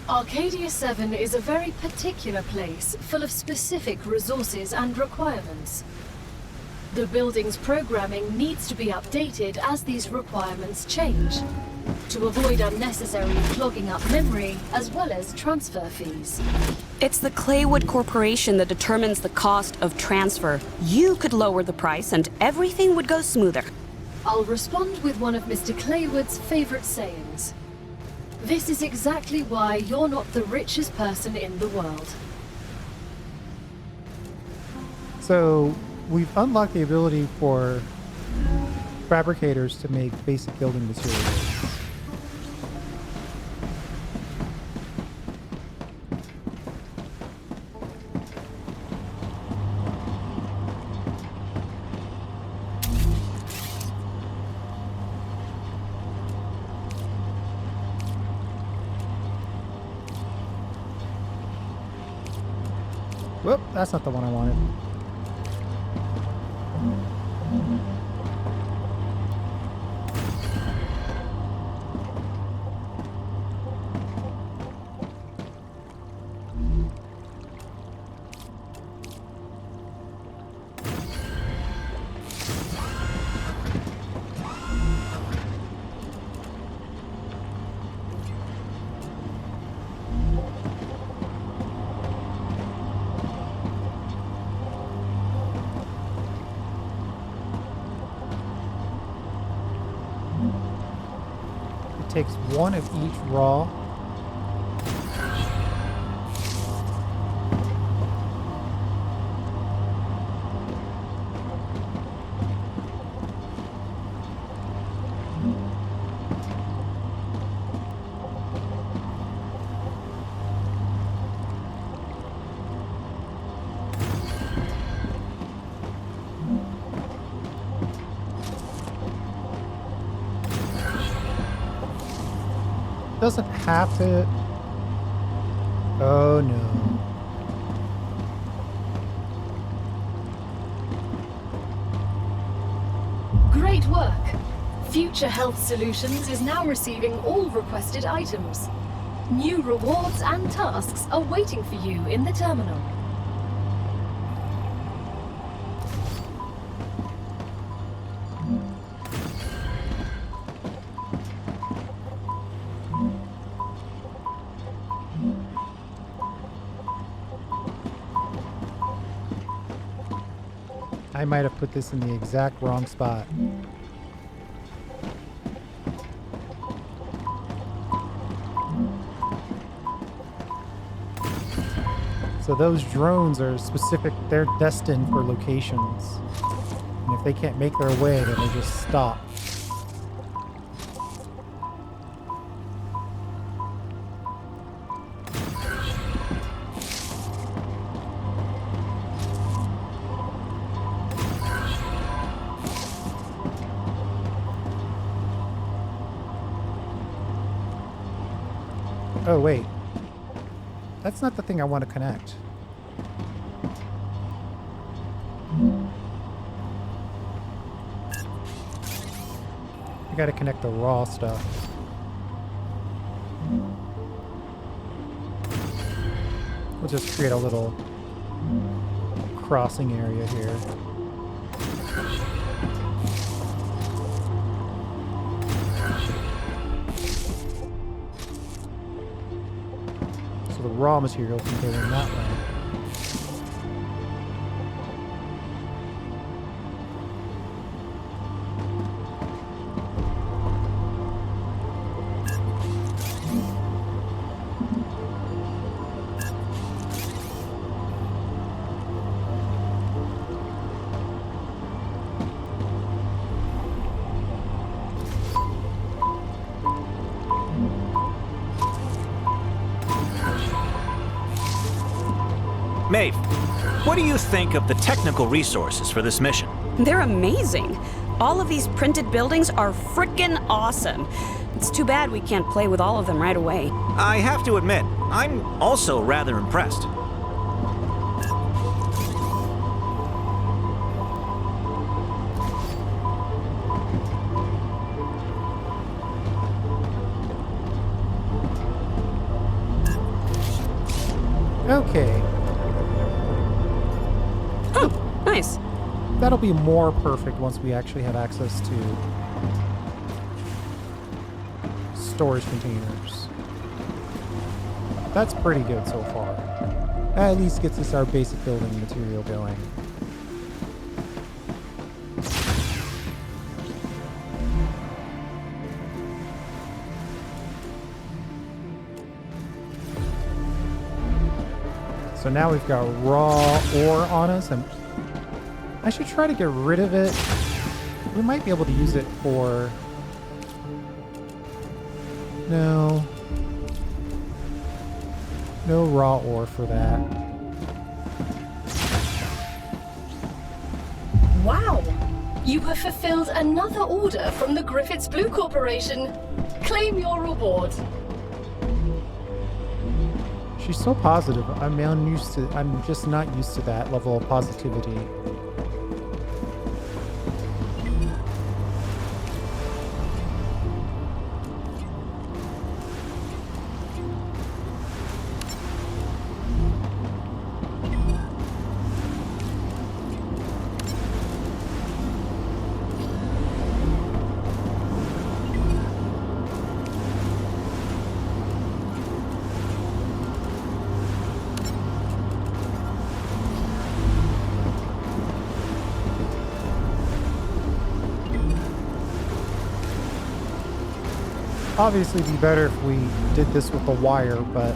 Arcadia 7 is a very particular place, full of specific resources and requirements. The building's programming needs to be updated as these requirements change, to avoid unnecessarily clogging up memory, as well as transfer fees. It's the Claywood Corporation that determines the cost of transfer. You could lower the price and everything would go smoother. I'll respond with one of Mr. Claywood's favorite sayings. This is exactly why you're not the richest person in the world. So we've unlocked the ability for fabricators to make basic building materials. Whoop, that's not the one I wanted. takes one of each raw. Doesn't have to. Oh no. Great work. Future Health Solutions is now receiving all requested items. New rewards and tasks are waiting for you in the terminal. I might have put this in the exact wrong spot. So those drones are specific, they're destined for locations. And if they can't make their way, then they just stop. Oh, wait. That's not the thing I want to connect. I gotta connect the raw stuff. We'll just create a little crossing area here. So the raw material can go in that way. Maeve, what do you think of the technical resources for this mission? They're amazing. All of these printed buildings are frickin' awesome. It's too bad we can't play with all of them right away. I have to admit, I'm also rather impressed. Okay. Oh, nice. That'll be more perfect once we actually have access to storage containers. That's pretty good so far. At least gets us our basic building material going. So now we've got raw ore on us, and I should try to get rid of it. We might be able to use it for... No. No raw ore for that. Wow! You have fulfilled another order from the Griffiths Blue Corporation. Claim your reward. She's so positive. I'm just not used to that level of positivity. obviously be better if we did this with the wire, but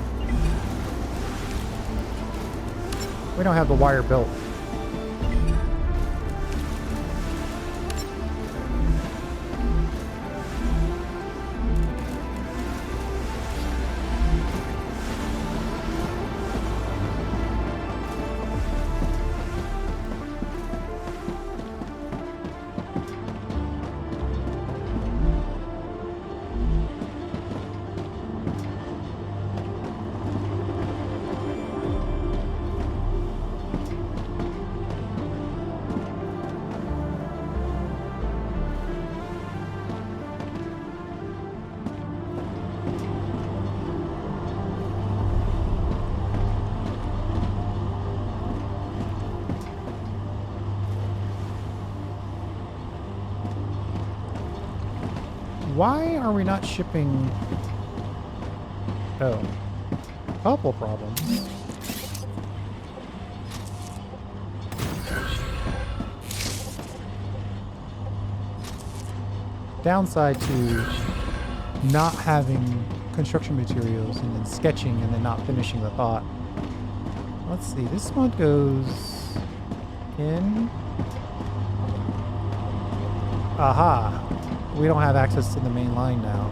we don't have the wire built. Why are we not shipping... Oh. Couple problems. Downside to not having construction materials and then sketching and then not finishing the thought. Let's see, this one goes in. Aha! We don't have access to the main line now.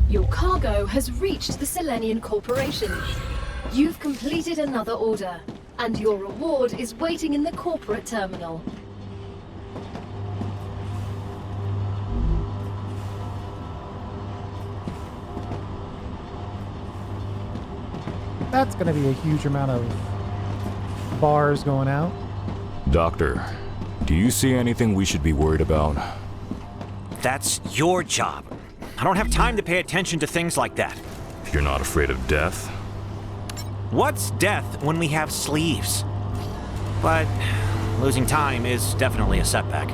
Your cargo has reached the Selenian Corporation. You've completed another order, and your reward is waiting in the corporate terminal. That's going to be a huge amount of bars going out. Doctor, do you see anything we should be worried about? That's your job. I don't have time to pay attention to things like that. You're not afraid of death? What's death when we have sleeves? But losing time is definitely a setback.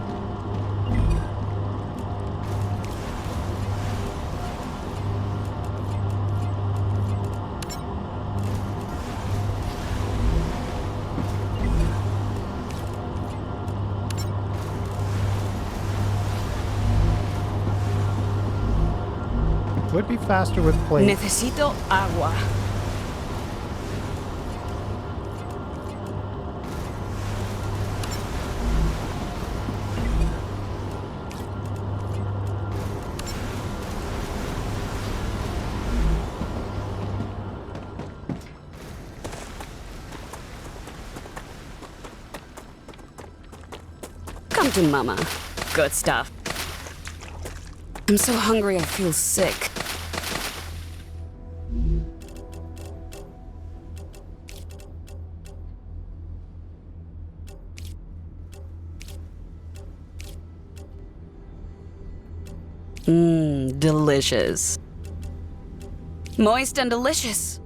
Would be faster with plate. Necesito agua. Come to mama. Good stuff. I'm so hungry I feel sick. Delicious. Moist and delicious.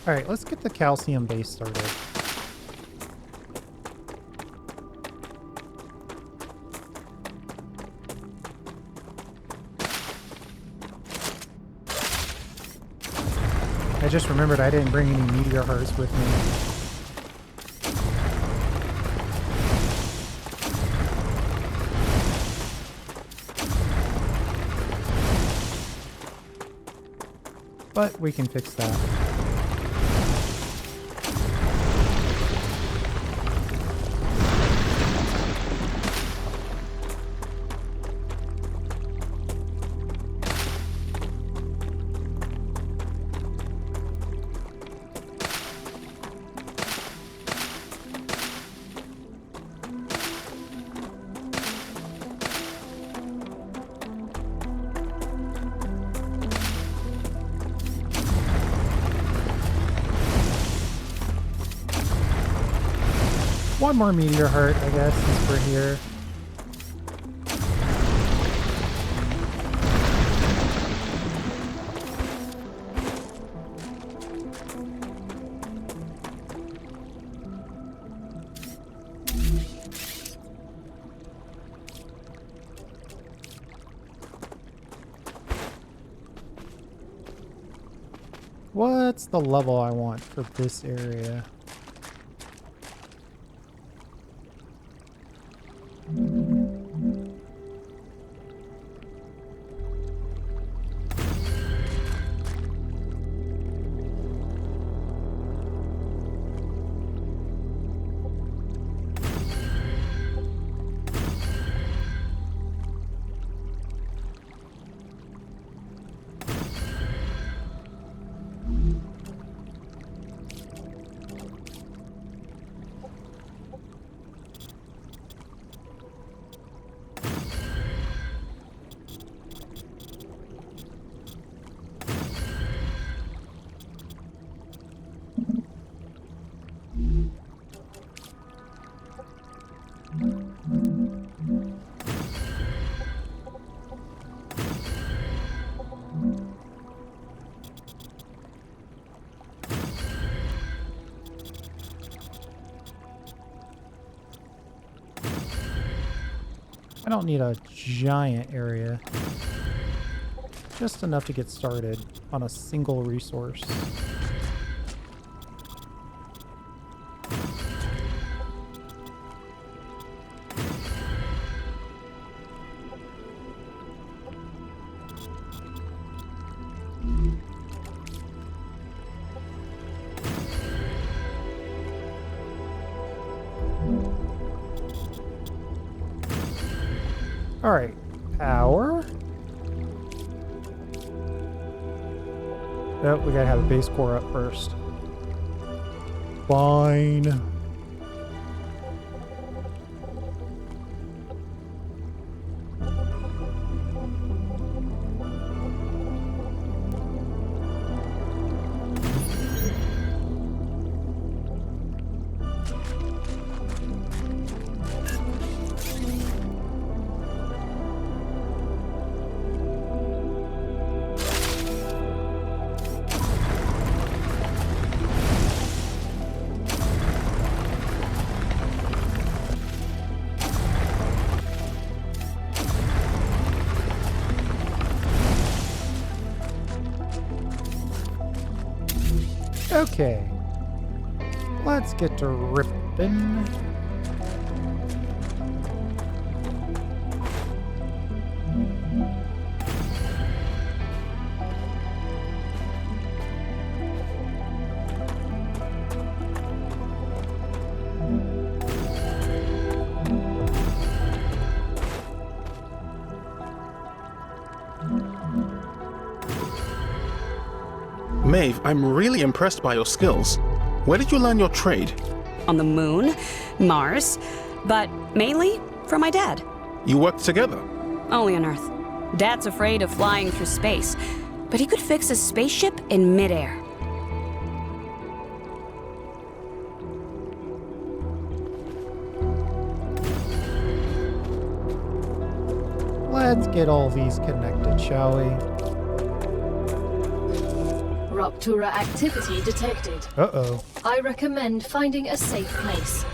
All right, let's get the calcium base started. I just remembered I didn't bring any meteor hearts with me. But we can fix that. one more meteor heart, I guess, since we're here. What's the level I want for this area? I don't need a giant area. Just enough to get started on a single resource. All right, power. Oh, we gotta have a base core up first. Fine. Okay, let's get to ripping. Maeve, I'm really impressed by your skills. Where did you learn your trade? On the moon, Mars, but mainly from my dad. You worked together? Only on Earth. Dad's afraid of flying through space, but he could fix a spaceship in midair. Let's get all these connected, shall we? Rupture activity detected. Uh-oh. I recommend finding a safe place.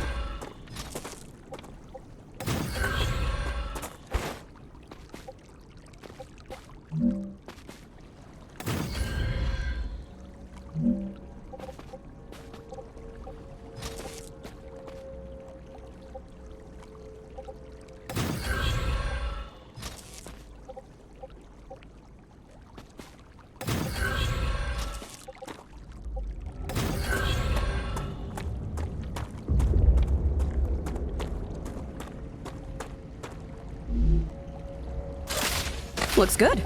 Looks good.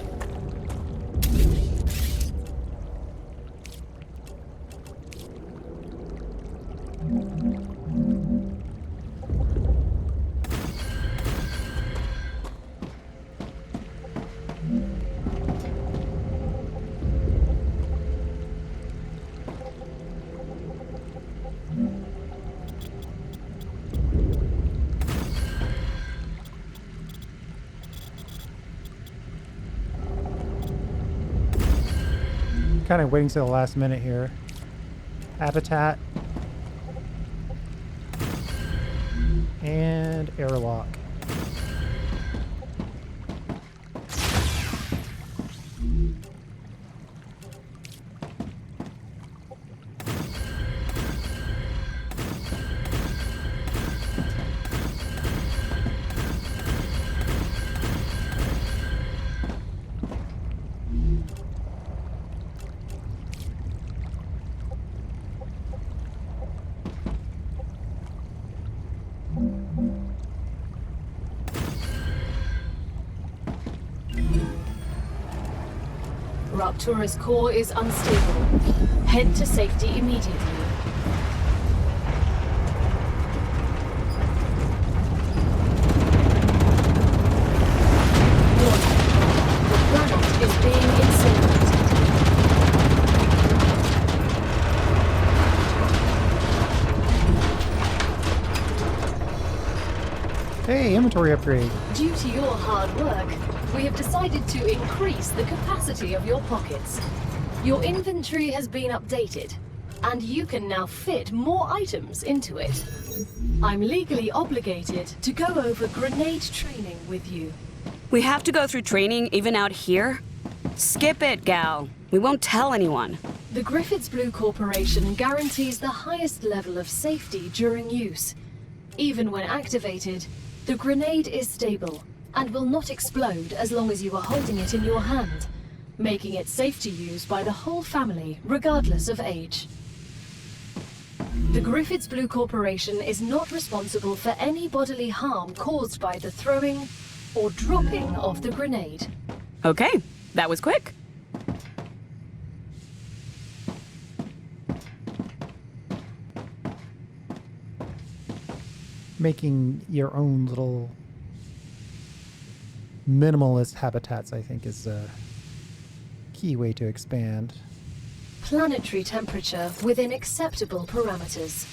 kind of waiting to the last minute here. Habitat. And airlock. Rupture's core is unstable. Head to safety immediately. Warning. The planet is being incinerated. Hey, inventory upgrade. Due to your hard work, we have decided to increase the capacity of your pockets. Your inventory has been updated, and you can now fit more items into it. I'm legally obligated to go over grenade training with you. We have to go through training even out here? Skip it, gal. We won't tell anyone. The Griffiths Blue Corporation guarantees the highest level of safety during use. Even when activated, the grenade is stable and will not explode as long as you are holding it in your hand, making it safe to use by the whole family, regardless of age. The Griffiths Blue Corporation is not responsible for any bodily harm caused by the throwing or dropping of the grenade. Okay, that was quick. Making your own little minimalist habitats, I think, is a key way to expand. Planetary temperature within acceptable parameters.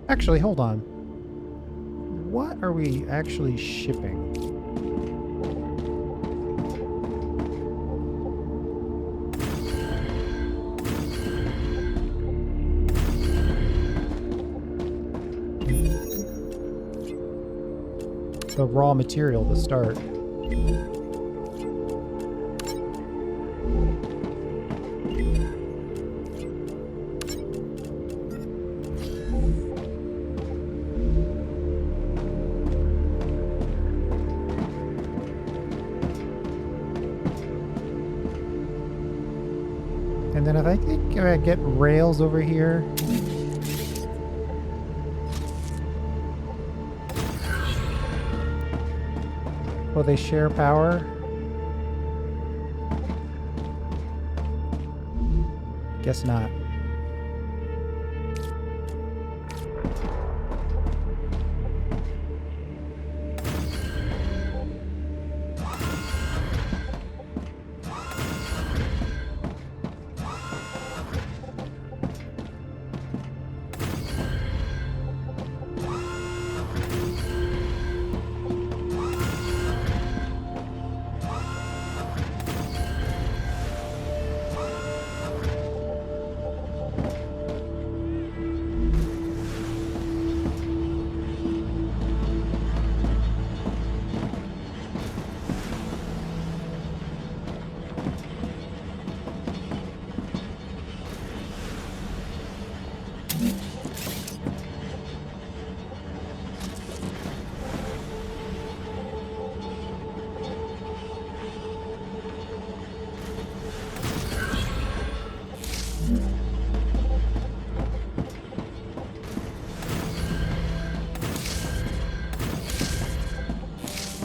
Actually, hold on. What are we actually shipping? The raw material to start. And then I think I get rails over here. Will they share power? Guess not.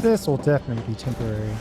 This will definitely be temporary.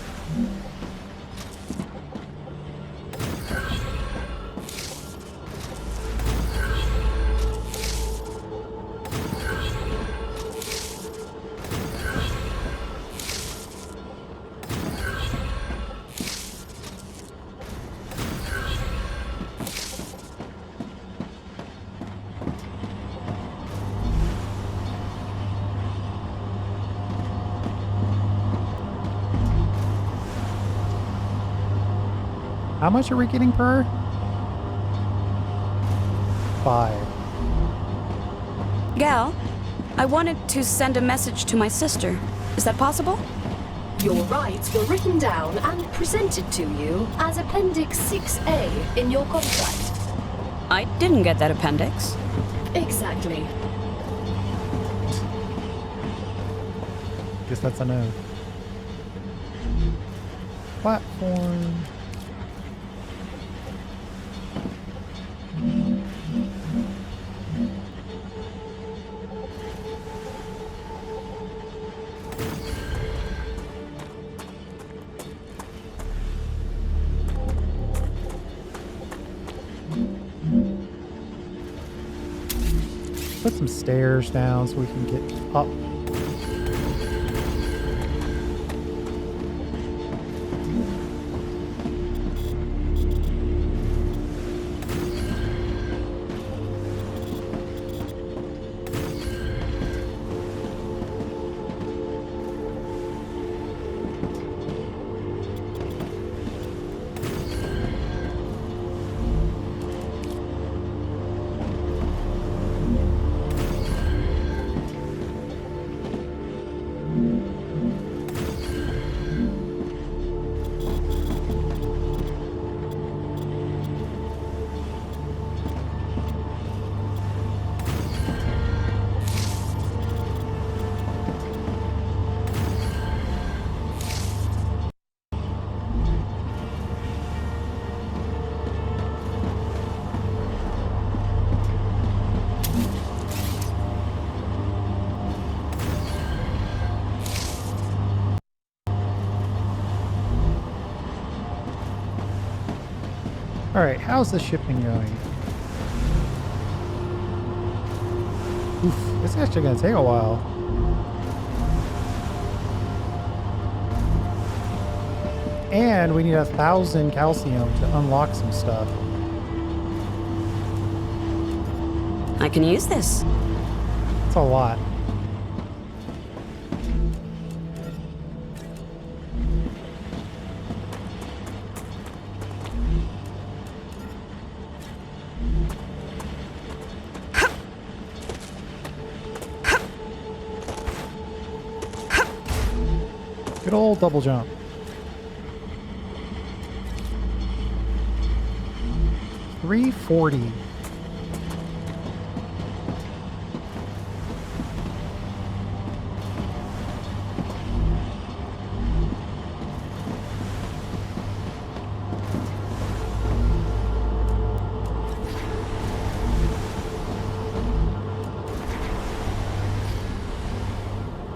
How much are we getting per? 5. Gal, I wanted to send a message to my sister. Is that possible? Your rights were written down and presented to you as Appendix 6A in your contract. I didn't get that appendix. Exactly. Guess that's a no. Platform. Put some stairs down so we can get up. All right, how's the shipping going? Oof, it's actually gonna take a while. And we need 1,000 calcium to unlock some stuff. I can use this. It's a lot. Good old double jump. $340.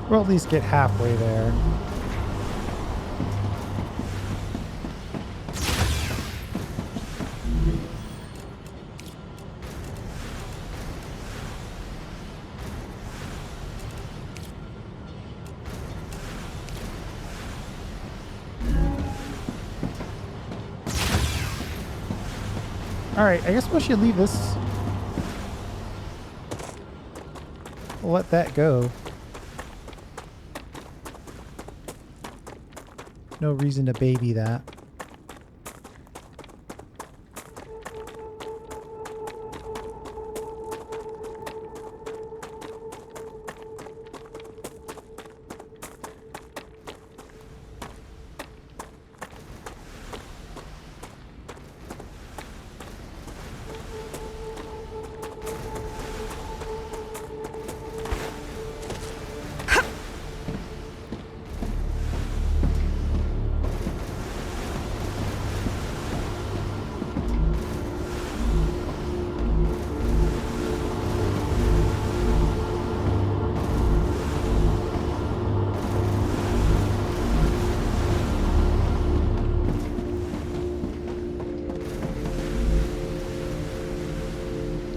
We'll at least get halfway there. Alright, I guess we should leave this. We'll let that go. No reason to baby that.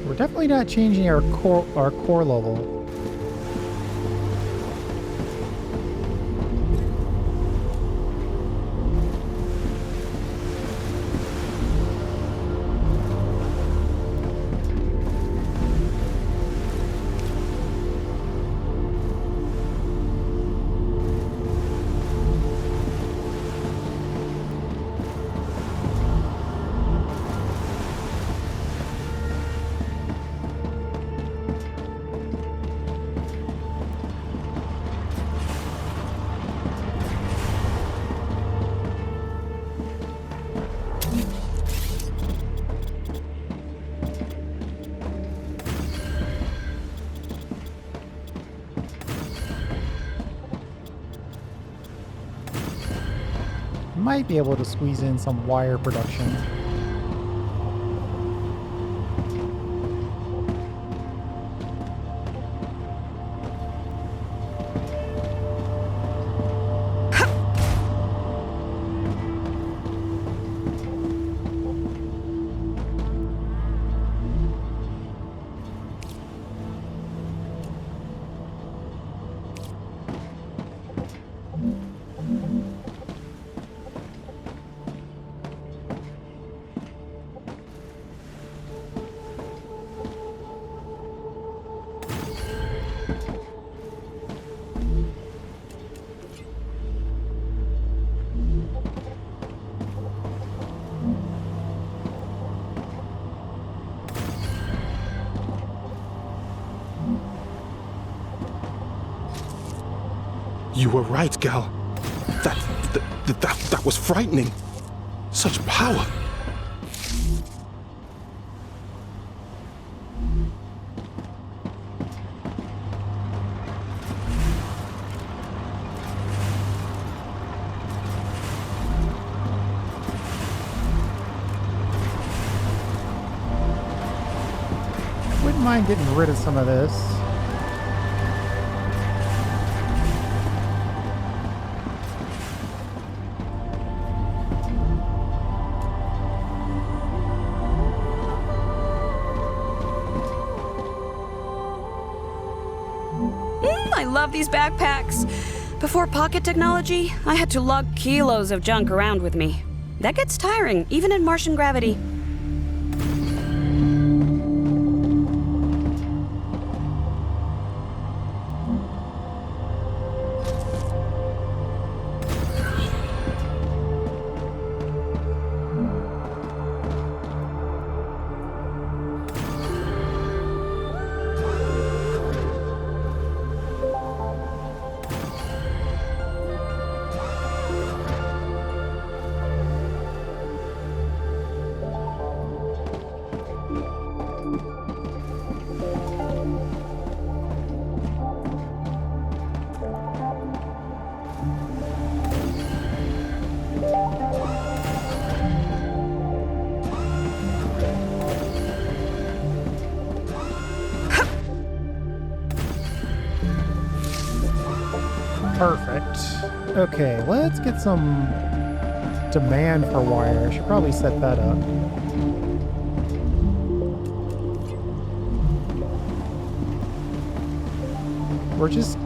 We're definitely not changing our core level. Might be able to squeeze in some wire production. You were right, Gal. That was frightening. Such power. Wouldn't mind getting rid of some of this. I love these backpacks. Before pocket technology, I had to lug kilos of junk around with me. That gets tiring, even in Martian gravity. Perfect. Okay, let's get some demand for wire. I should probably set that up.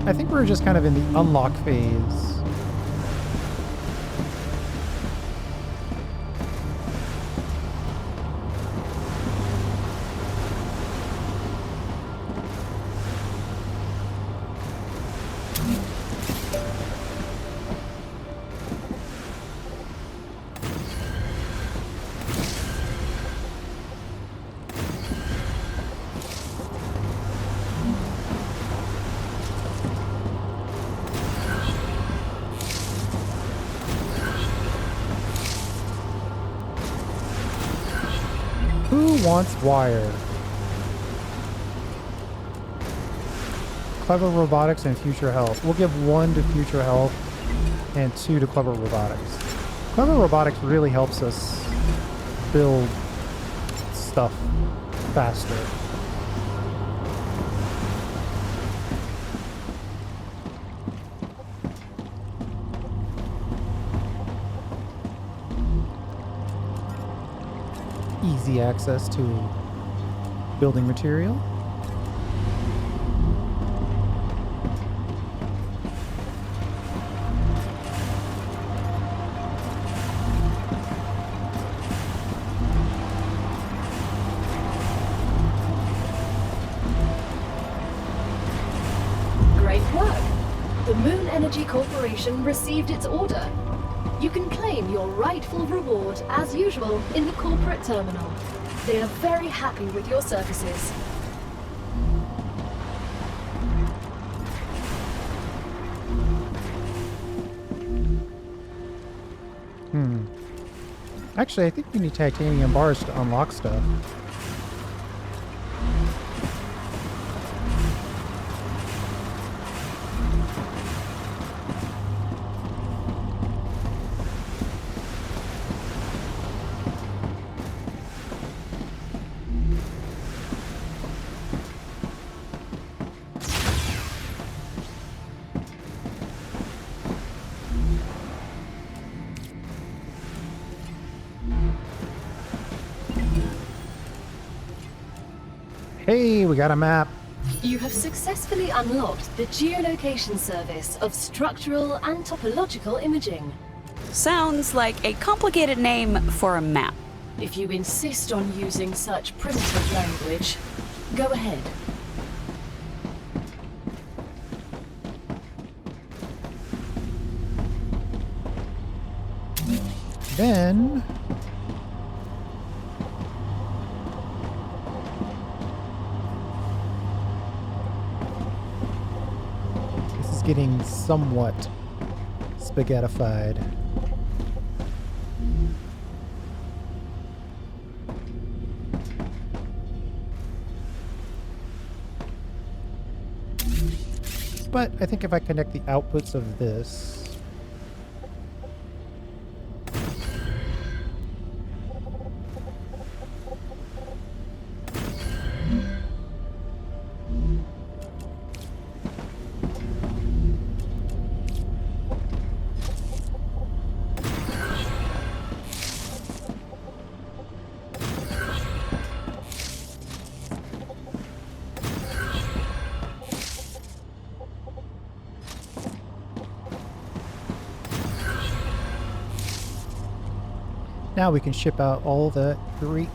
I think we're just kind of in the unlock phase. Who wants wire? Clever Robotics and Future Health. We'll give 1 to Future Health and 2 to Clever Robotics. Clever Robotics really helps us build stuff faster. Easy access to building material. Great work. The Moon Energy Corporation received its order. You can claim your rightful reward, as usual, in the corporate terminal. They are very happy with your services. Actually, I think we need titanium bars to unlock stuff. Hey, we got a map. You have successfully unlocked the geolocation service of structural and topological imaging. Sounds like a complicated name for a map. If you insist on using such primitive language, go ahead. Then this is getting somewhat spaghettified. But I think if I connect the outputs of this, now we can ship out all the great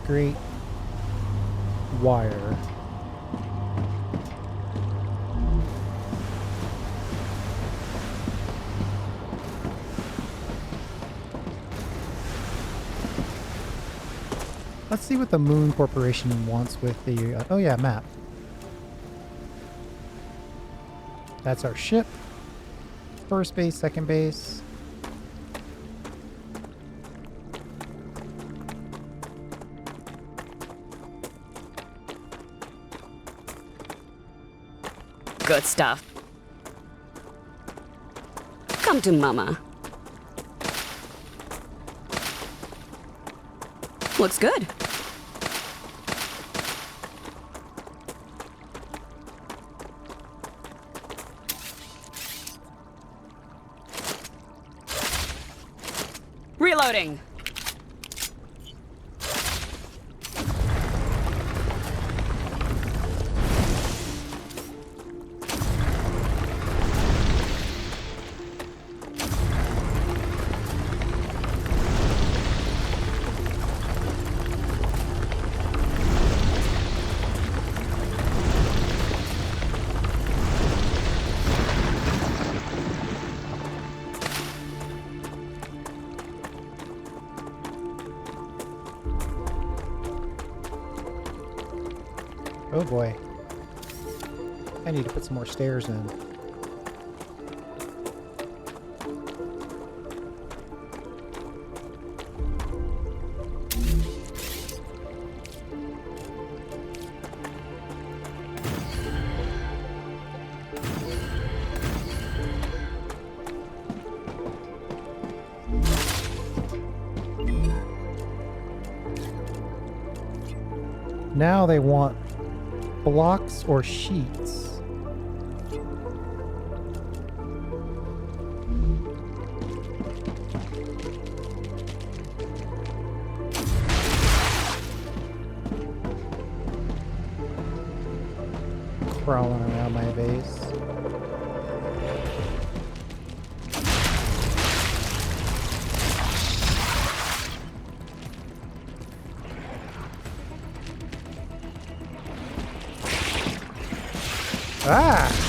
wire. Let's see what the Moon Corporation wants with the... oh yeah, map. That's our ship. First base, second base. Good stuff. Come to Mama. Looks good. Reloading. Oh boy. I need to put some more stairs in. Now they want blocks or sheets. crawling around my base. Ah!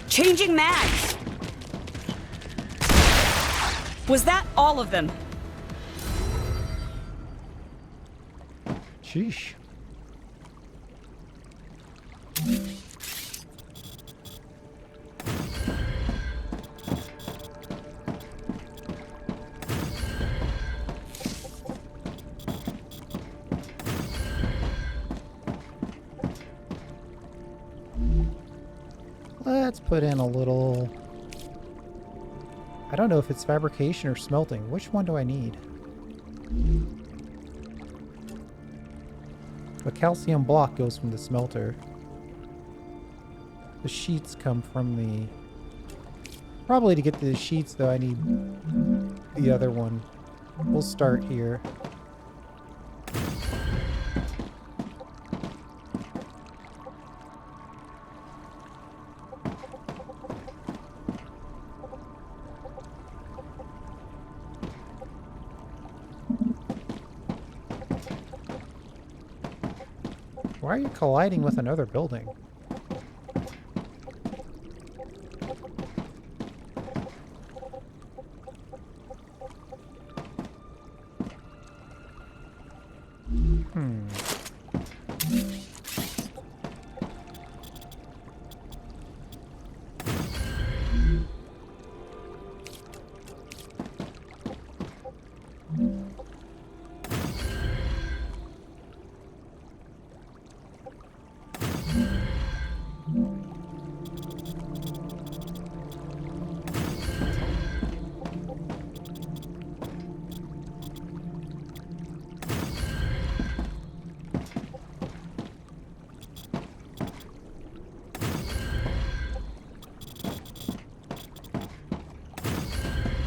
Changing mags! Was that all of them? Sheesh. Let's put in a little... I don't know if it's fabrication or smelting. Which one do I need? The calcium block goes from the smelter. The sheets come from the... Probably to get to the sheets, though, I need the other one. We'll start here. Why are you colliding with another building?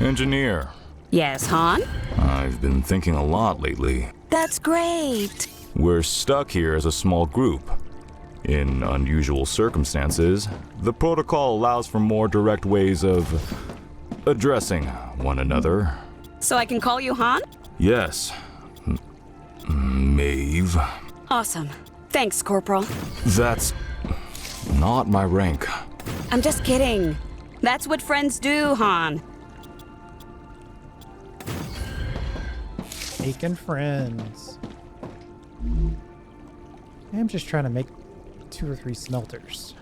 Engineer, Yes, Han? I've been thinking a lot lately. That's great. We're stuck here as a small group. In unusual circumstances, the protocol allows for more direct ways of addressing one another. So I can call you Han? Yes. Maeve. Awesome. Thanks, Corporal. That's not my rank. I'm just kidding. That's what friends do, Han. Making friends. I'm just trying to make 2 or 3 smelters.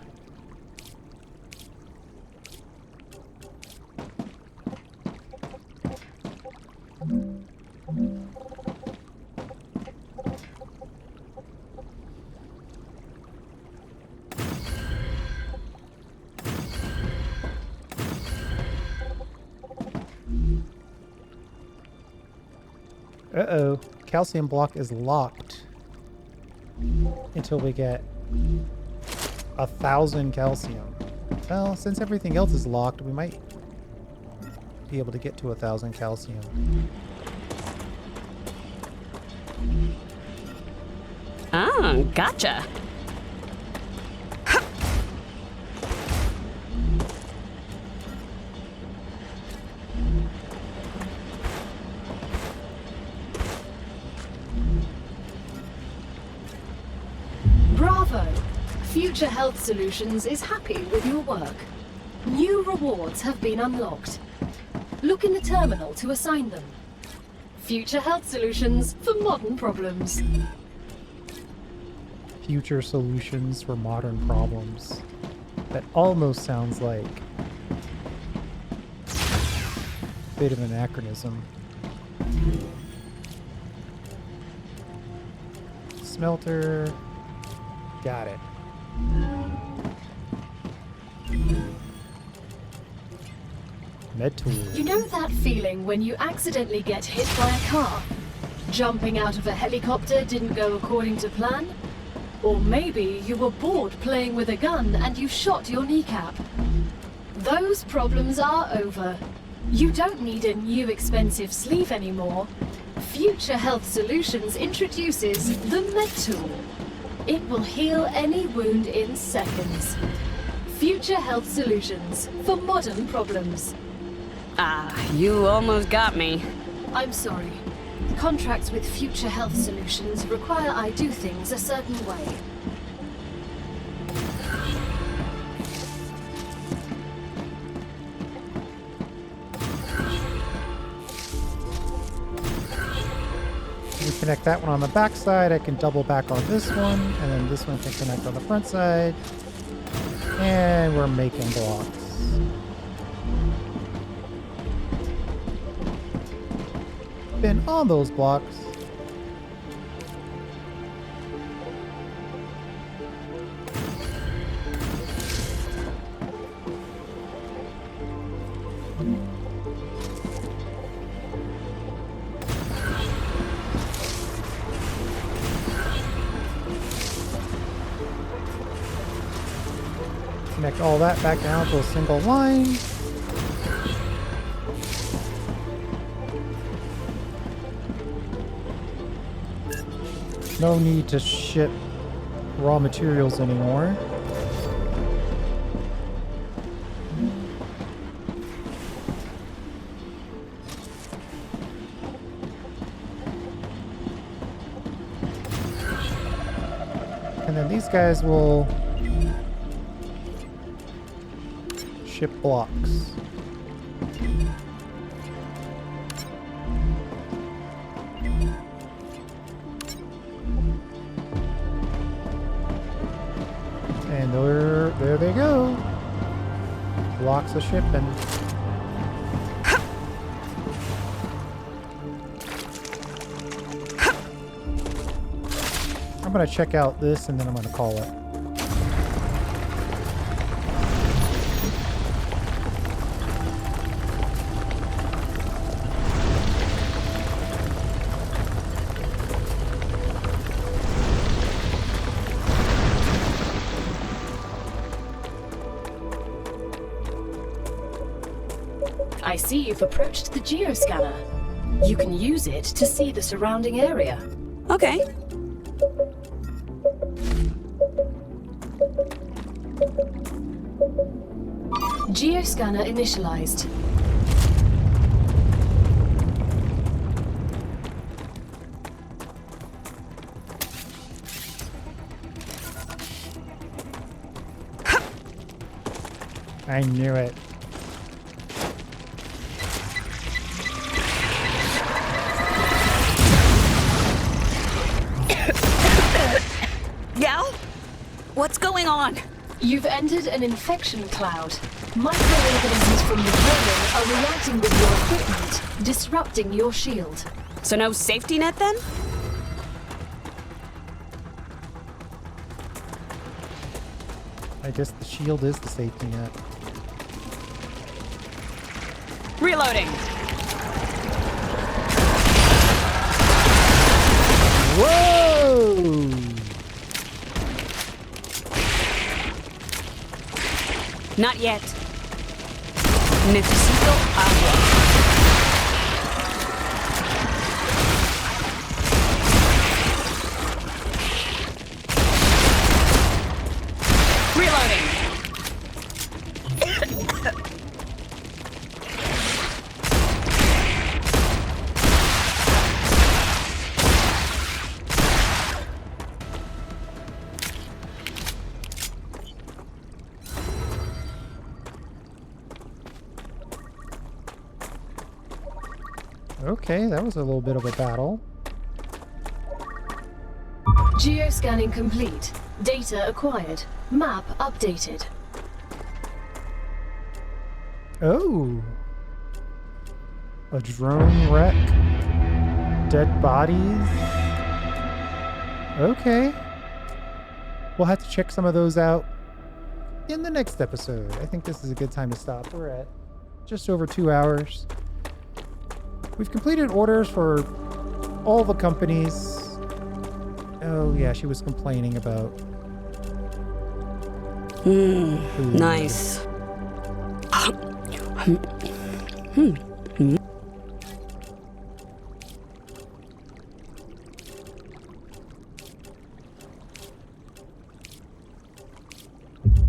Uh-oh. Calcium block is locked until we get 1,000 calcium. Well, since everything else is locked, we might be able to get to 1,000 calcium. Oh, gotcha. Bravo! Future Health Solutions is happy with your work. New rewards have been unlocked. Look in the terminal to assign them. Future Health Solutions for modern problems. Future solutions for modern problems. That almost sounds like a bit of an anachronism. Smelter. Got it. Med tool. You know that feeling when you accidentally get hit by a car? Jumping out of a helicopter didn't go according to plan? Or maybe you were bored playing with a gun and you shot your kneecap. Those problems are over. You don't need a new expensive sleeve anymore. Future Health Solutions introduces the Med Tool. It will heal any wound in seconds. Future Health Solutions for modern problems. Ah, you almost got me. I'm sorry. Contracts with Future Health Solutions require I do things a certain way. Connect that one on the back side. I can double back on this one, and then this one can connect on the front side. And we're making blocks. Been on those blocks. Connect all that back down to a single line. No need to ship raw materials anymore. And then these guys will ship blocks. And there they go. Blocks of shipping. I'm gonna check out this and then I'm gonna call it. I see you've approached the geoscanner. You can use it to see the surrounding area. Okay. Geoscanner initialized. I knew it. Gal? What's going on? You've entered an infection cloud. Microorganisms from the vermin are reacting with your equipment, disrupting your shield. So no safety net then? I guess the shield is the safety net. Reloading. Whoa! Not yet. Necesito agua. Reloading. Okay, that was a little bit of a battle. Geoscanning complete. Data acquired. Map updated. Oh. A drone wreck. Dead bodies. Okay. We'll have to check some of those out in the next episode. I think this is a good time to stop. We're at just over 2 hours. We've completed orders for all the companies. Oh yeah, she was complaining about food. Nice.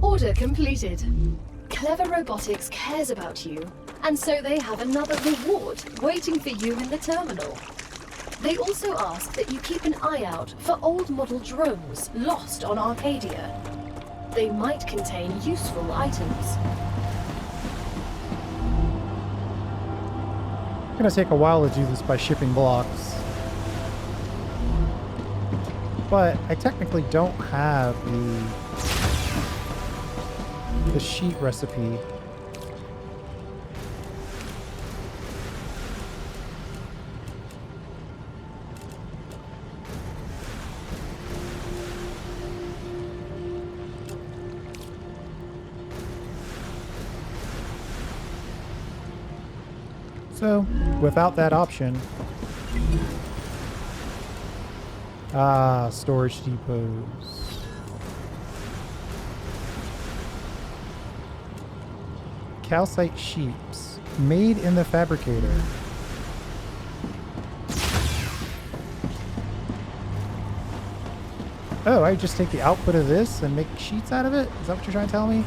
Order completed. Clever Robotics cares about you, and so they have another reward waiting for you in the terminal. They also ask that you keep an eye out for old model drones lost on Arcadia. They might contain useful items. It's gonna take a while to do this by shipping blocks. But I technically don't have the sheet recipe. So, without that option... storage depots. Calcite sheets. Made in the fabricator. Oh, I just take the output of this and make sheets out of it? Is that what you're trying to tell me?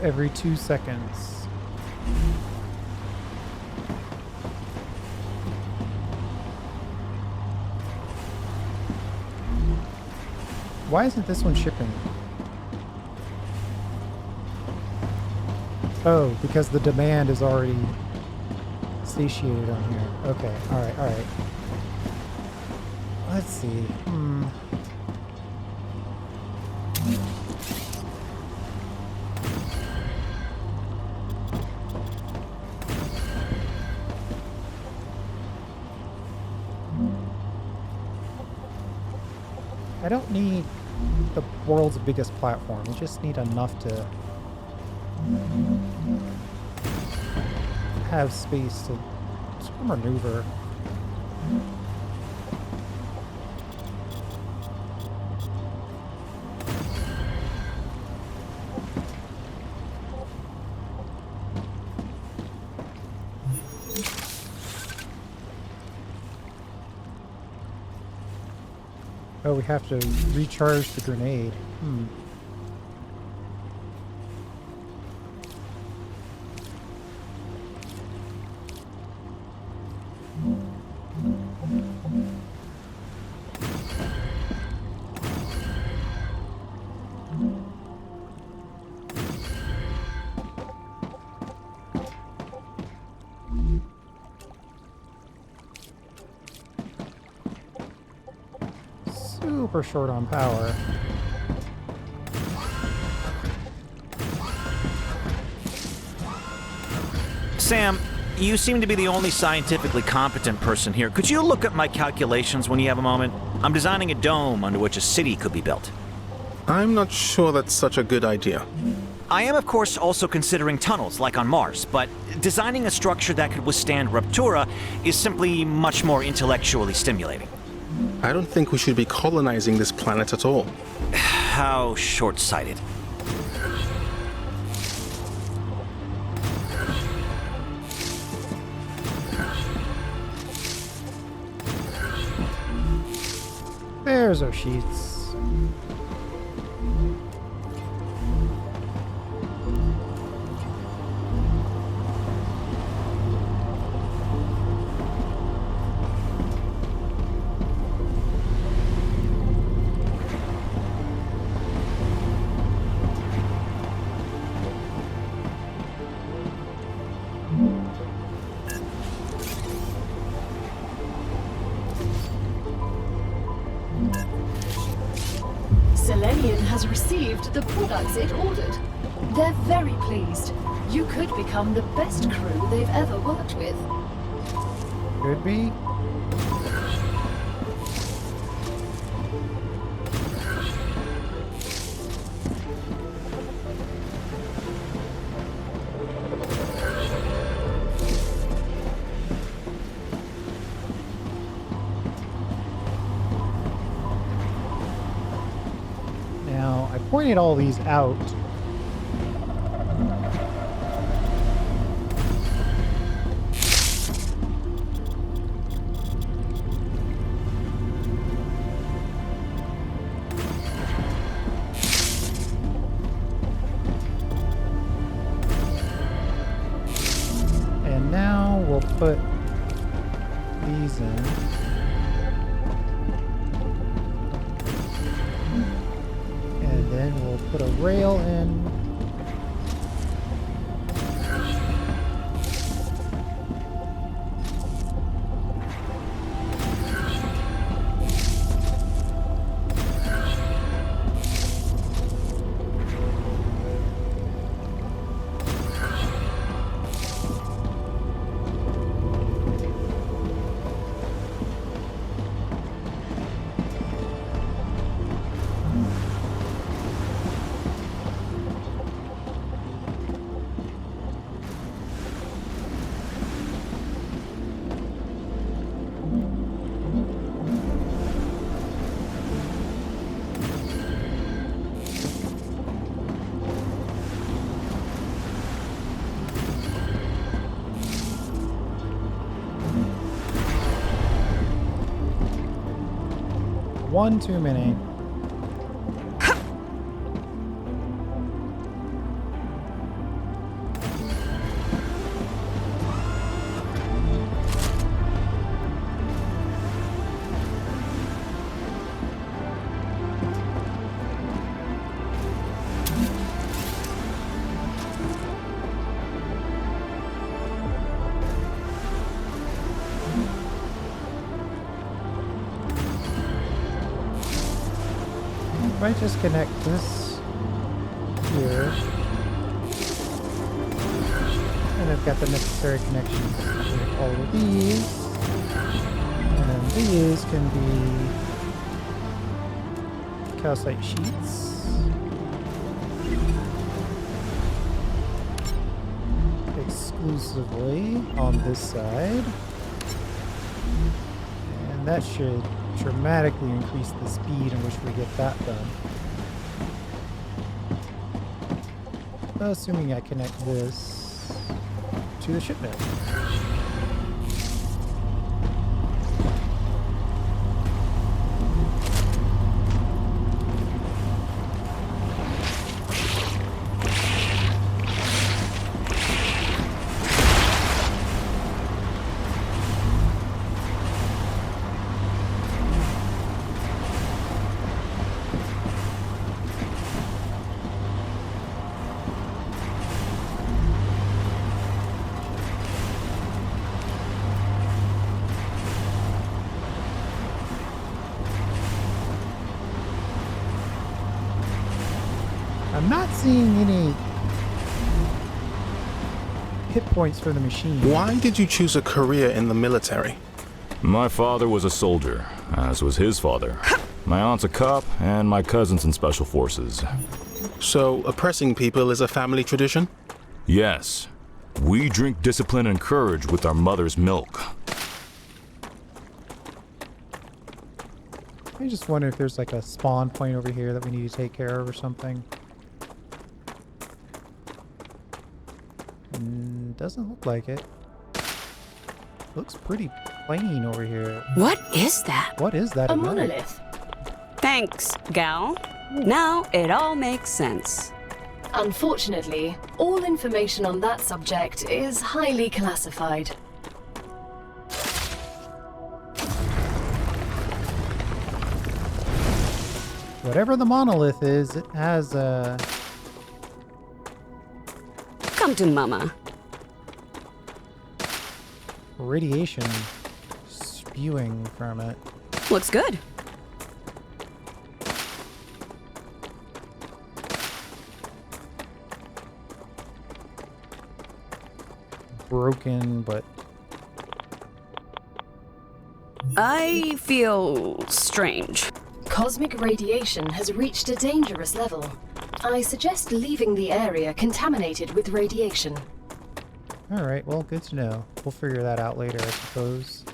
Every 2 seconds. Why isn't this one shipping? Oh, because the demand is already satiated on here. Okay, alright, alright. Let's see. I don't need the world's biggest platform. We just need enough to have space to maneuver. Oh, we have to recharge the grenade. Super short on power. Sam, you seem to be the only scientifically competent person here. Could you look at my calculations when you have a moment? I'm designing a dome under which a city could be built. I'm not sure that's such a good idea. I am, of course, also considering tunnels, like on Mars, but designing a structure that could withstand Ruptura is simply much more intellectually stimulating. I don't think we should be colonizing this planet at all. How short-sighted. There's our sheets. Selenium has received the products it ordered. They're very pleased. You could become the best crew they've ever worked with. Could be. pointed all these out. And now we'll put these in. And then we'll put a rail in. One too many. Might just connect this here. And I've got the necessary connections to all of these. And then these can be calcite sheets. Exclusively on this side. And that should dramatically increase the speed in which we get that done. Assuming I connect this to the shipment. I'm not seeing any hit points for the machine. Why did you choose a career in the military? My father was a soldier, as was his father. My aunt's a cop, and my cousin's in special forces. So, oppressing people is a family tradition? Yes. We drink discipline and courage with our mother's milk. I just wonder if there's like a spawn point over here that we need to take care of or something. Doesn't look like it. Looks pretty plain over here. What is that? What is that? A at night? monolith. Thanks, gal. Now it all makes sense. Unfortunately, all information on that subject is highly classified. Whatever the monolith is, it has a... Come to Mama. radiation spewing from it. Looks good. Broken, but I feel strange. Cosmic radiation has reached a dangerous level. I suggest leaving the area contaminated with radiation. alright, well, good to know. We'll figure that out later, I suppose.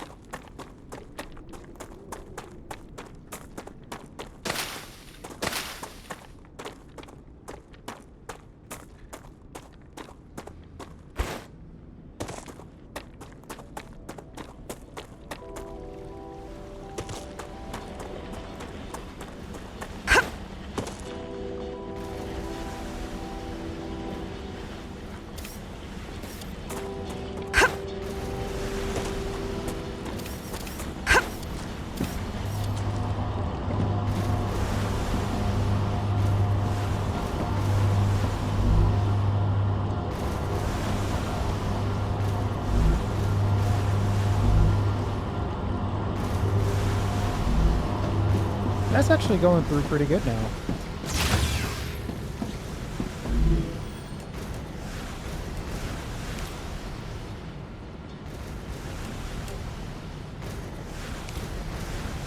That's actually going through pretty good now.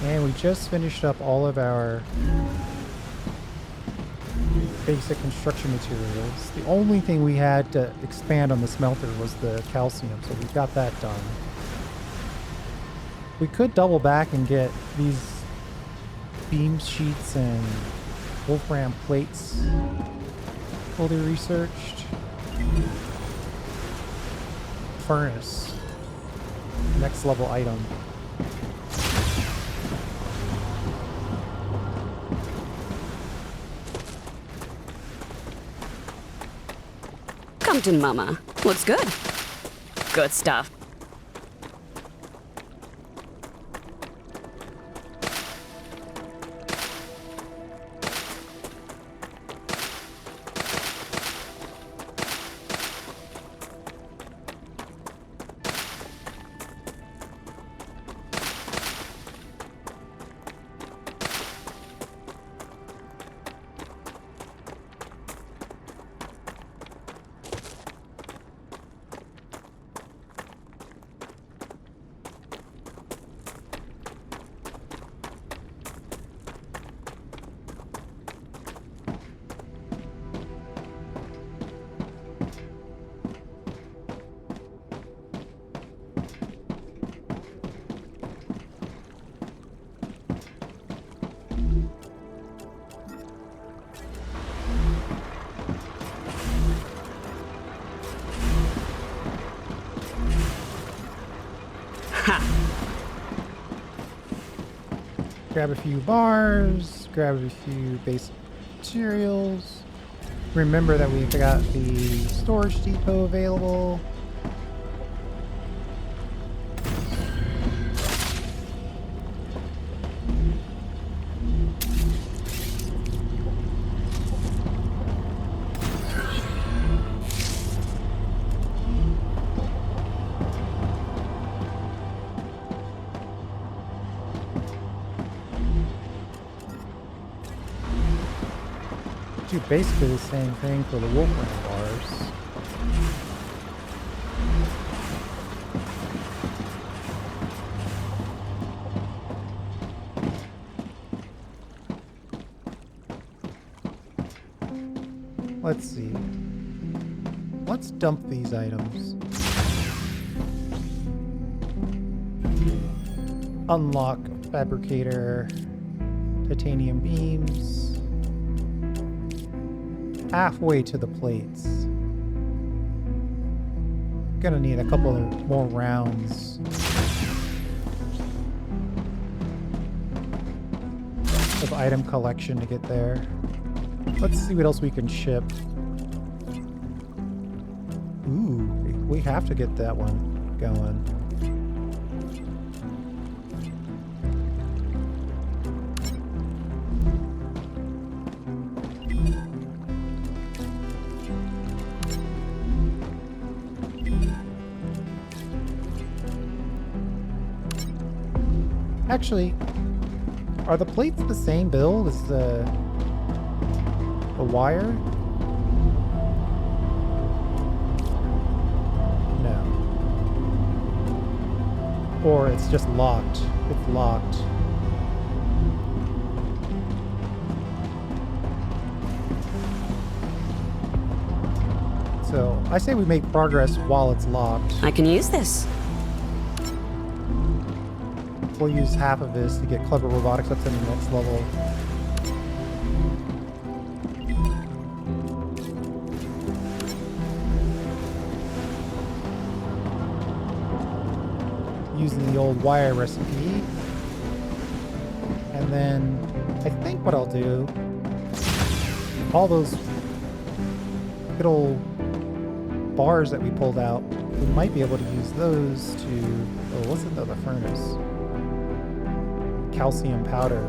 And we just finished up all of our basic construction materials. The only thing we had to expand on the smelter was the calcium, so we got that done. We could double back and get these beam sheets and wolfram plates fully researched. Furnace. Next level item. Compton Mama. Looks good. Good stuff. Grab a few bars, grab a few basic materials. Remember that we've got the storage depot available. Do basically the same thing for the wolfram bars. Let's see. Let's dump these items. Unlock fabricator, titanium beams. Halfway to the plates. Gonna need a couple more rounds. Of item collection to get there. Let's see what else we can ship. Ooh, we have to get that one going. Actually, are the plates the same build as the wire? No. Or it's just locked. It's locked. So, I say we make progress while it's locked. I can use this. We'll use half of this to get Clever Robotics up to the next level. Using the old wire recipe. And then I think what I'll do, all those good old bars that we pulled out, we might be able to use those to, oh, what's in the furnace? Calcium powder.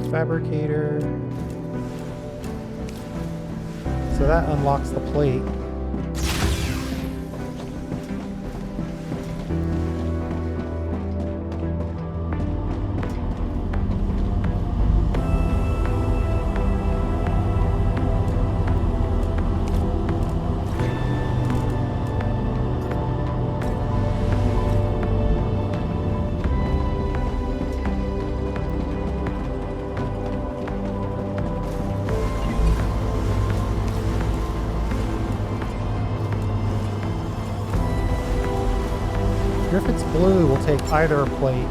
Fabricator. So that unlocks the plate. take either plate.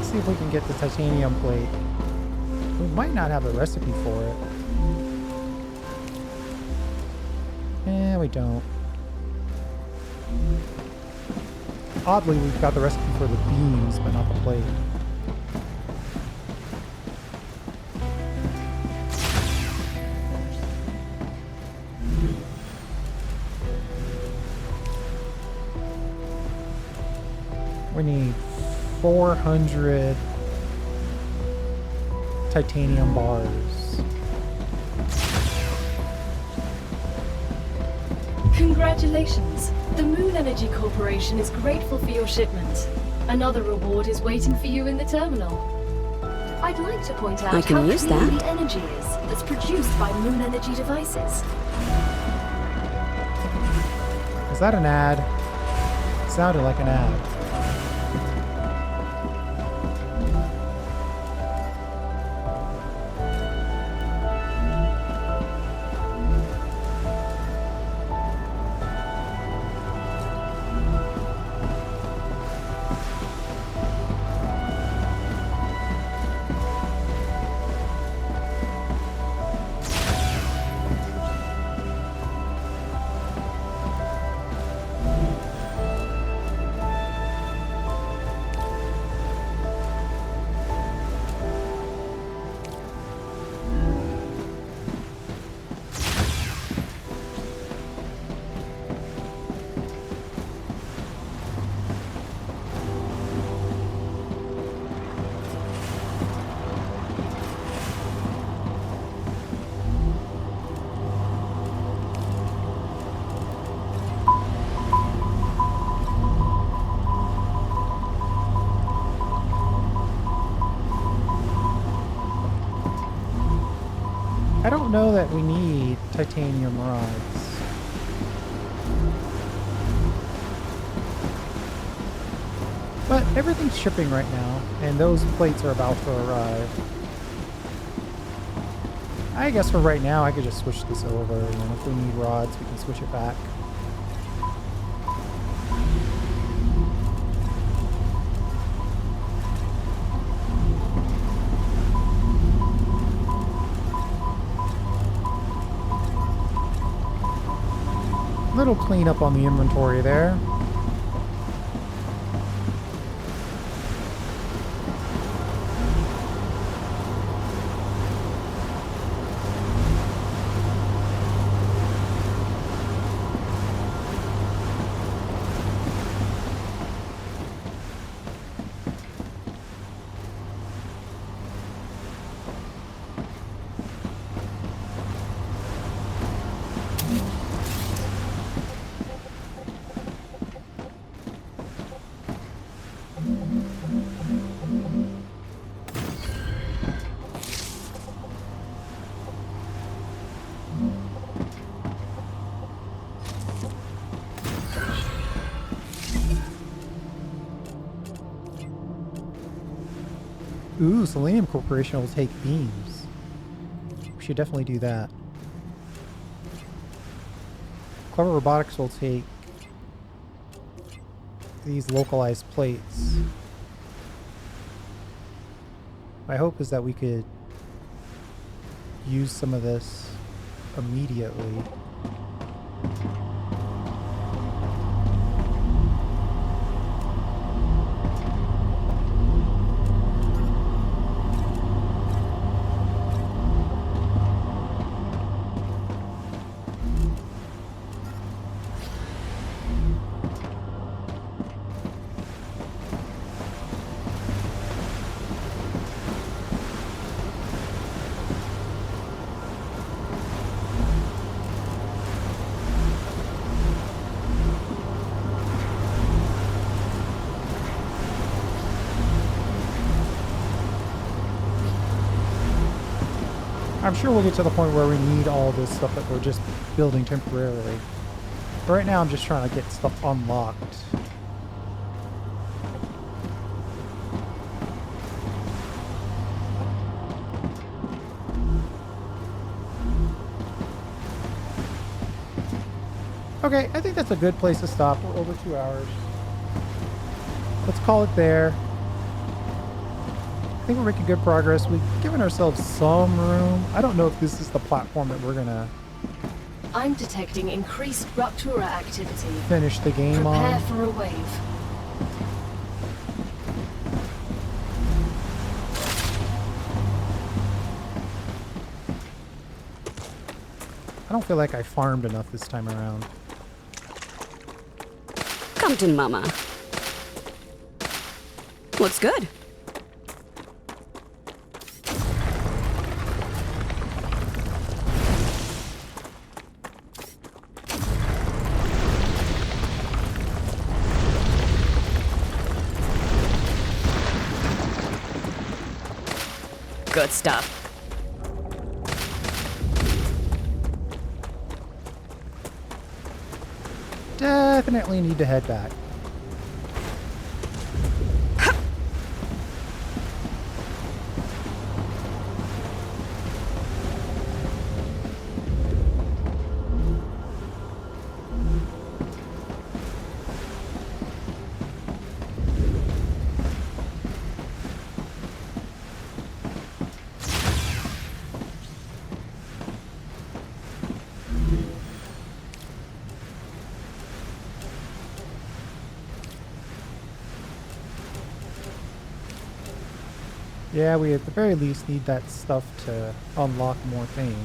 See if we can get the titanium plate. We might not have a recipe for it. We don't. Oddly, we've got the recipe for the beams, but not the plate. We need 400 titanium bars. Congratulations! The Moon Energy Corporation is grateful for your shipment. Another reward is waiting for you in the terminal. I'd like to point out I can how use clean that. the energy is that's produced by Moon Energy devices. Is that an ad? Sounded like an ad. I don't know that we need titanium rods. But everything's shipping right now, and those plates are about to arrive. I guess for right now, I could just switch this over, and if we need rods, we can switch it back. Little cleanup on the inventory there. Ooh, Selenium Corporation will take beams. We should definitely do that. Clever Robotics will take these localized plates. My hope is that we could use some of this immediately. I'm sure we'll get to the point where we need all this stuff that we're just building temporarily. But right now I'm just trying to get stuff unlocked. Okay, I think that's a good place to stop. We're over 2 hours. Let's call it there. I think we're making good progress. We've given ourselves some room. I don't know if this is the platform that we're gonna I'm detecting increased Rupture activity. finish the game Prepare on. for a wave. I don't feel like I farmed enough this time around. Come to Mama. What's good? Good stuff. Definitely need to head back. Yeah, we at the very least need that stuff to unlock more things.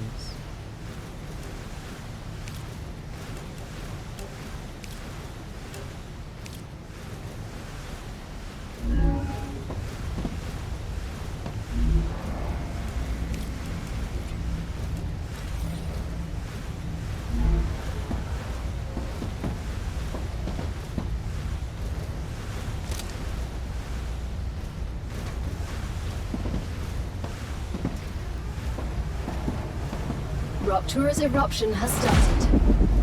Rupture's eruption has started.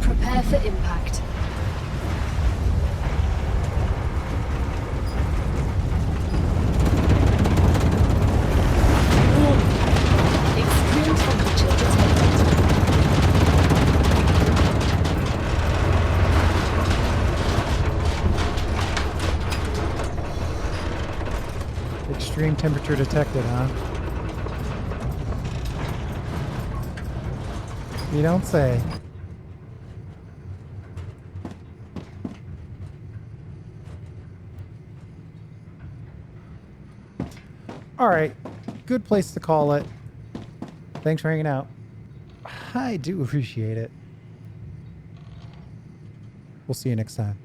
Prepare for impact. Warning. Extreme temperature detected. Extreme temperature detected, huh? You don't say. All right, good place to call it. Thanks for hanging out. I do appreciate it. We'll see you next time.